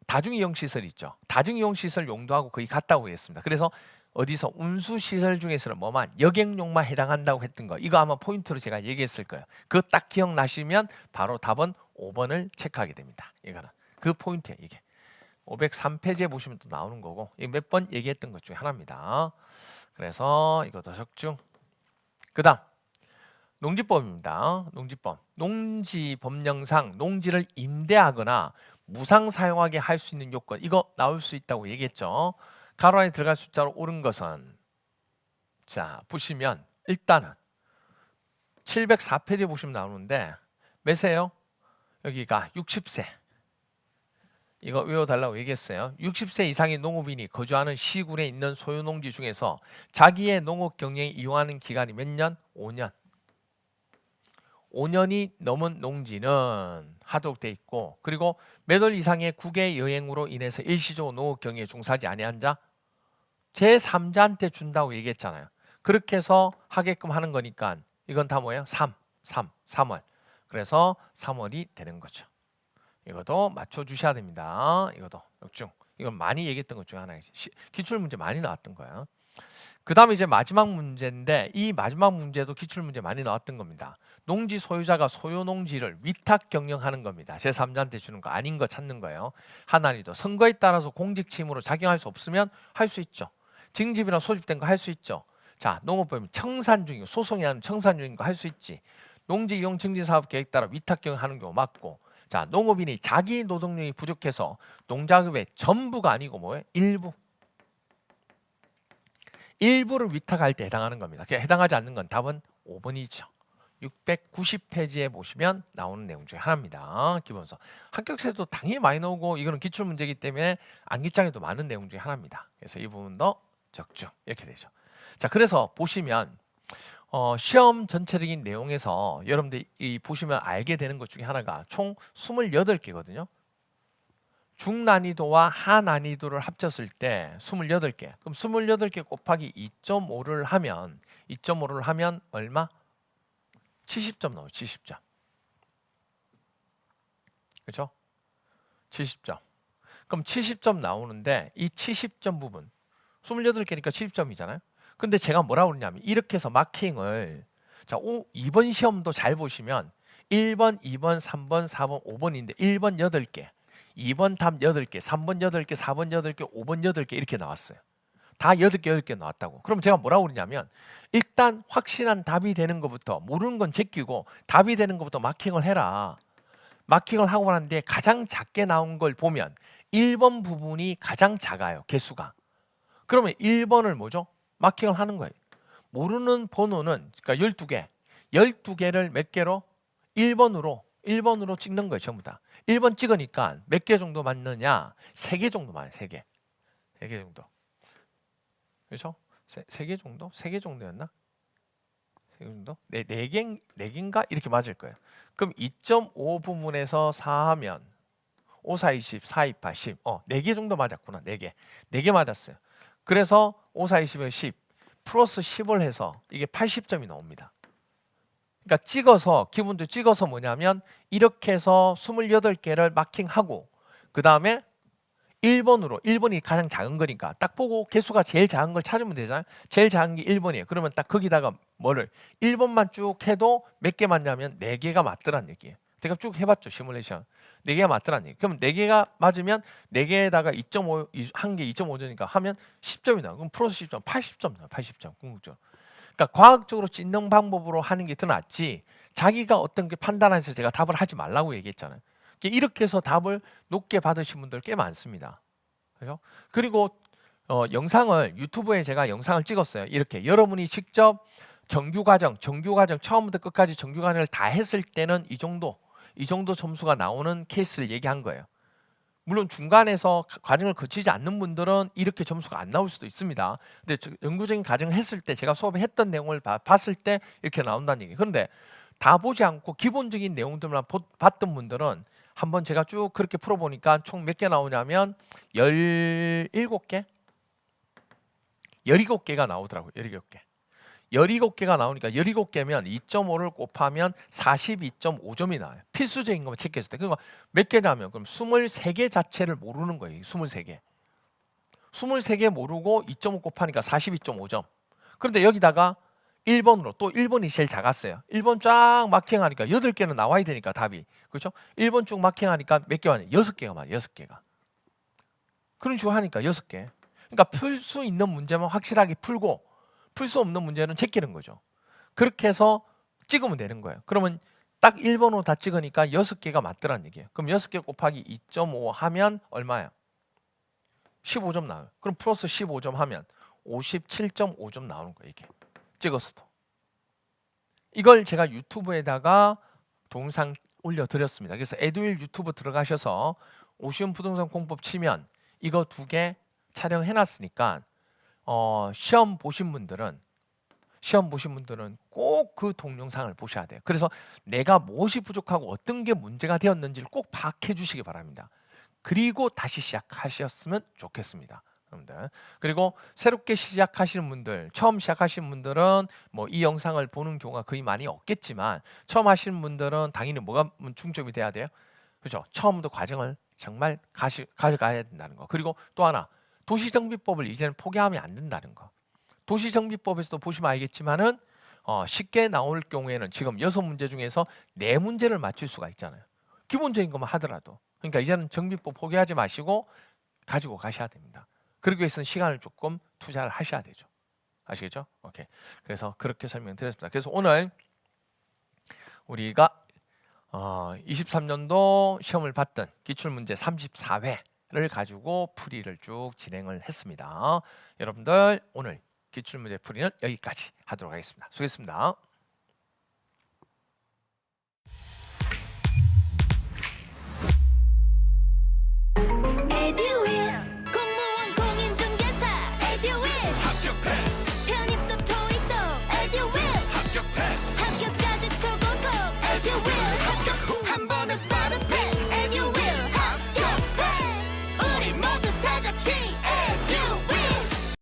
다중이용시설 있죠. 다중이용시설 용도하고 거의 같다고 했습니다. 그래서 어디서 운수시설 중에서는 뭐만 여객용만 해당한다고 했던 거 이거 아마 포인트로 제가 얘기했을 거예요. 그거 딱 기억나시면 바로 답은 5번을 체크하게 됩니다. 이거는 그 포인트예요. 이게 503페이지에 보시면 또 나오는 거고 몇 번 얘기했던 것 중에 하나입니다. 그래서 이것도 적중. 그 다음 농지법입니다. 농지법. 농지법령상 농지를 임대하거나 무상 사용하게 할 수 있는 요건 이거 나올 수 있다고 얘기했죠. 가로 안에 들어갈 숫자로 옳은 것은 자 보시면 일단은 704페이지 보시면 나오는데 몇세요? 여기가 60세. 이거 외워달라고 얘기했어요. 60세 이상의 농업인이 거주하는 시군에 있는 소유농지 중에서 자기의 농업 경영에 이용하는 기간이 몇 년? 5년. 5년이 넘은 농지는 하도록 돼 있고 그리고 몇 월 이상의 국외 여행으로 인해서 일시적으로 농업 경영에 종사하지 아니한 자 제3자한테 준다고 얘기했잖아요. 그렇게 해서 하게끔 하는 거니까 이건 다 뭐예요? 3월. 그래서 3월이 되는 거죠. 이것도 맞춰주셔야 됩니다. 이것도 역중. 이건 많이 얘기했던 것 중에 하나예요. 기출문제 많이 나왔던 거예요. 그 다음에 이제 마지막 문제인데 이 마지막 문제도 기출문제 많이 나왔던 겁니다. 농지 소유자가 소유농지를 위탁 경영하는 겁니다. 제3자한테 주는 거 아닌 거 찾는 거예요. 하나니도 선거에 따라서 공직침으로 작용할 수 없으면 할 수 있죠. 징집이나 소집된 거 할 수 있죠. 자, 농업법인 청산 중이고 소송이 하는 청산 중인 거 할 수 있지. 농지 이용 증진 사업 계획 따라 위탁 경영하는 경우 맞고 자, 농업인이 자기 노동력이 부족해서 농작업의 전부가 아니고 뭐예요? 일부를 위탁할 때 해당하는 겁니다. 해당하지 않는 건 답은 5번이죠. 690페이지에 보시면 나오는 내용 중에 하나입니다. 기본서. 합격세도 당연히 많이 나오고 이거는 기출문제이기 때문에 암기장에도 많은 내용 중에 하나입니다. 그래서 이 부분도 적중 이렇게 되죠. 자, 그래서 보시면 시험 전체적인 내용에서 여러분들이 보시면 알게 되는 것 중에 하나가 총 28개거든요. 중난이도와 하난이도를 합쳤을 때 28개. 그럼 28개 곱하기 2.5를 하면 얼마? 70점 나와요. 70점. 그렇죠? 70점. 그럼 70점 나오는데 이 70점 부분 28개니까 70점이잖아요. 근데 제가 뭐라고 그러냐면 이렇게 해서 마킹을 자, 2번 시험도 잘 보시면 1번, 2번, 3번, 4번, 5번인데 1번 8개, 2번 답 8개, 3번 8개, 4번 8개, 5번 8개 이렇게 나왔어요. 다 8개 나왔다고. 그럼 제가 뭐라고 그러냐면 일단 확실한 답이 되는 것부터 모르는 건 제끼고 답이 되는 것부터 마킹을 해라. 마킹을 하고 난 뒤에 가장 작게 나온 걸 보면 1번 부분이 가장 작아요. 개수가. 그러면 1번을 뭐죠? 마킹을 하는 거예요. 모르는 번호는 그러니까 12개. 12개를 몇 개로? 1번으로 찍는 거예요. 전부 다. 1번 찍으니까 몇 개 정도 맞느냐? 3개 정도 맞아요. 3개. 3개 정도. 그렇죠? 3개 정도? 3개 정도였나? 3개 정도? 4개인가? 이렇게 맞을 거예요. 그럼 2.5 부분에서 4 하면 5, 4, 20, 4, 2, 8, 10. 4개 정도 맞았구나. 4개. 4개 맞았어요. 그래서 5, 4, 20에 10 플러스 10을 해서 이게 80점이 나옵니다. 그러니까 찍어서 기본적으로 찍어서 뭐냐면 이렇게 해서 28개를 마킹하고 그 다음에 1번으로 1번이 가장 작은 거니까 딱 보고 개수가 제일 작은 걸 찾으면 되잖아요. 제일 작은 게 1번이에요. 그러면 딱 거기다가 뭐를 1번만 쭉 해도 몇 개 맞냐면 4개가 맞더란 얘기예요. 제가 쭉 해봤죠. 시뮬레이션. 4개가 맞더란 얘기. 그럼 4개가 맞으면 4개에다가 2.5, 한 개 2.5점이니까 하면 10점이 나와요. 그럼 플러스 10점, 80점 나와요. 80점. 궁극적으로. 그러니까 과학적으로 찍는 방법으로 하는 게 더 낫지 자기가 어떤 게 판단해서 제가 답을 하지 말라고 얘기했잖아요. 이렇게 해서 답을 높게 받으신 분들 꽤 많습니다. 그죠? 그리고 영상을 유튜브에 제가 영상을 찍었어요. 이렇게 여러분이 직접 정규 과정 처음부터 끝까지 정규 과정을 다 했을 때는 이 정도 점수가 나오는 케이스를 얘기한 거예요. 물론 중간에서 과정을 거치지 않는 분들은 이렇게 점수가 안 나올 수도 있습니다. 근데 연구적인 과정을 했을 때 제가 수업에 했던 내용을 봤을 때 이렇게 나온다는 얘기예요. 그런데 다 보지 않고 기본적인 내용들만 봤던 분들은 한번 제가 쭉 그렇게 풀어보니까 총 몇 개 나오냐면 17개? 17개가 나오더라고요. 17개. 17개가 나오니까 17개면 2.5를 곱하면 42.5점이 나와요. 필수적인 것만 체크했을 때. 그러니까 몇 개냐면 그럼 23개 자체를 모르는 거예요. 23개. 23개 모르고 2.5 곱하니까 42.5점. 그런데 여기다가 1번으로 또 1번이 제일 작았어요. 1번 쫙 마킹하니까 8개는 나와야 되니까 답이. 그렇죠? 1번 쭉 마킹하니까 몇 개 맞냐? 6개가 맞아요. 6개가. 그런 식으로 하니까 6개. 그러니까 풀 수 있는 문제만 확실하게 풀고 풀 수 없는 문제는 제끼는 거죠. 그렇게 해서 찍으면 되는 거예요. 그러면 딱 1번으로 다 찍으니까 6개가 맞더란 얘기예요. 그럼 6개 곱하기 2.5 하면 얼마야? 15점 나와요. 그럼 플러스 15점 하면 57.5점 나오는 거예요. 이게 찍었어도. 이걸 제가 유튜브에다가 동영상 올려드렸습니다. 그래서 에듀윌 유튜브 들어가셔서 오시온 부동산 공법 치면 이거 2개 촬영해놨으니까 시험 보신 분들은 꼭 그 동영상을 보셔야 돼요. 그래서 내가 무엇이 부족하고 어떤 게 문제가 되었는지를 꼭 파악해 주시기 바랍니다. 그리고 다시 시작하셨으면 좋겠습니다. 여러분들. 그리고 새롭게 시작하시는 분들, 처음 시작하시는 분들은 뭐 이 영상을 보는 경우가 거의 많이 없겠지만 처음 하시는 분들은 당연히 뭐가 중점이 돼야 돼요? 그렇죠? 처음부터 과정을 정말 가져가야 된다는 거. 그리고 또 하나 도시정비법을 이제는 포기하면 안 된다는 거. 도시정비법에서도 보시면 알겠지만은 쉽게 나올 경우에는 지금 6문제 중에서 4문제를 맞출 수가 있잖아요. 기본적인 것만 하더라도. 그러니까 이제는 정비법 포기하지 마시고 가지고 가셔야 됩니다. 그러기 위해서는 시간을 조금 투자를 하셔야 되죠. 아시겠죠? 오케이. 그래서 그렇게 설명드렸습니다. 그래서 오늘 우리가 23년도 시험을 봤던 기출문제 34회를 가지고 풀이를 쭉 진행을 했습니다. 여러분들 오늘 기출문제 풀이는 여기까지 하도록 하겠습니다. 수고했습니다.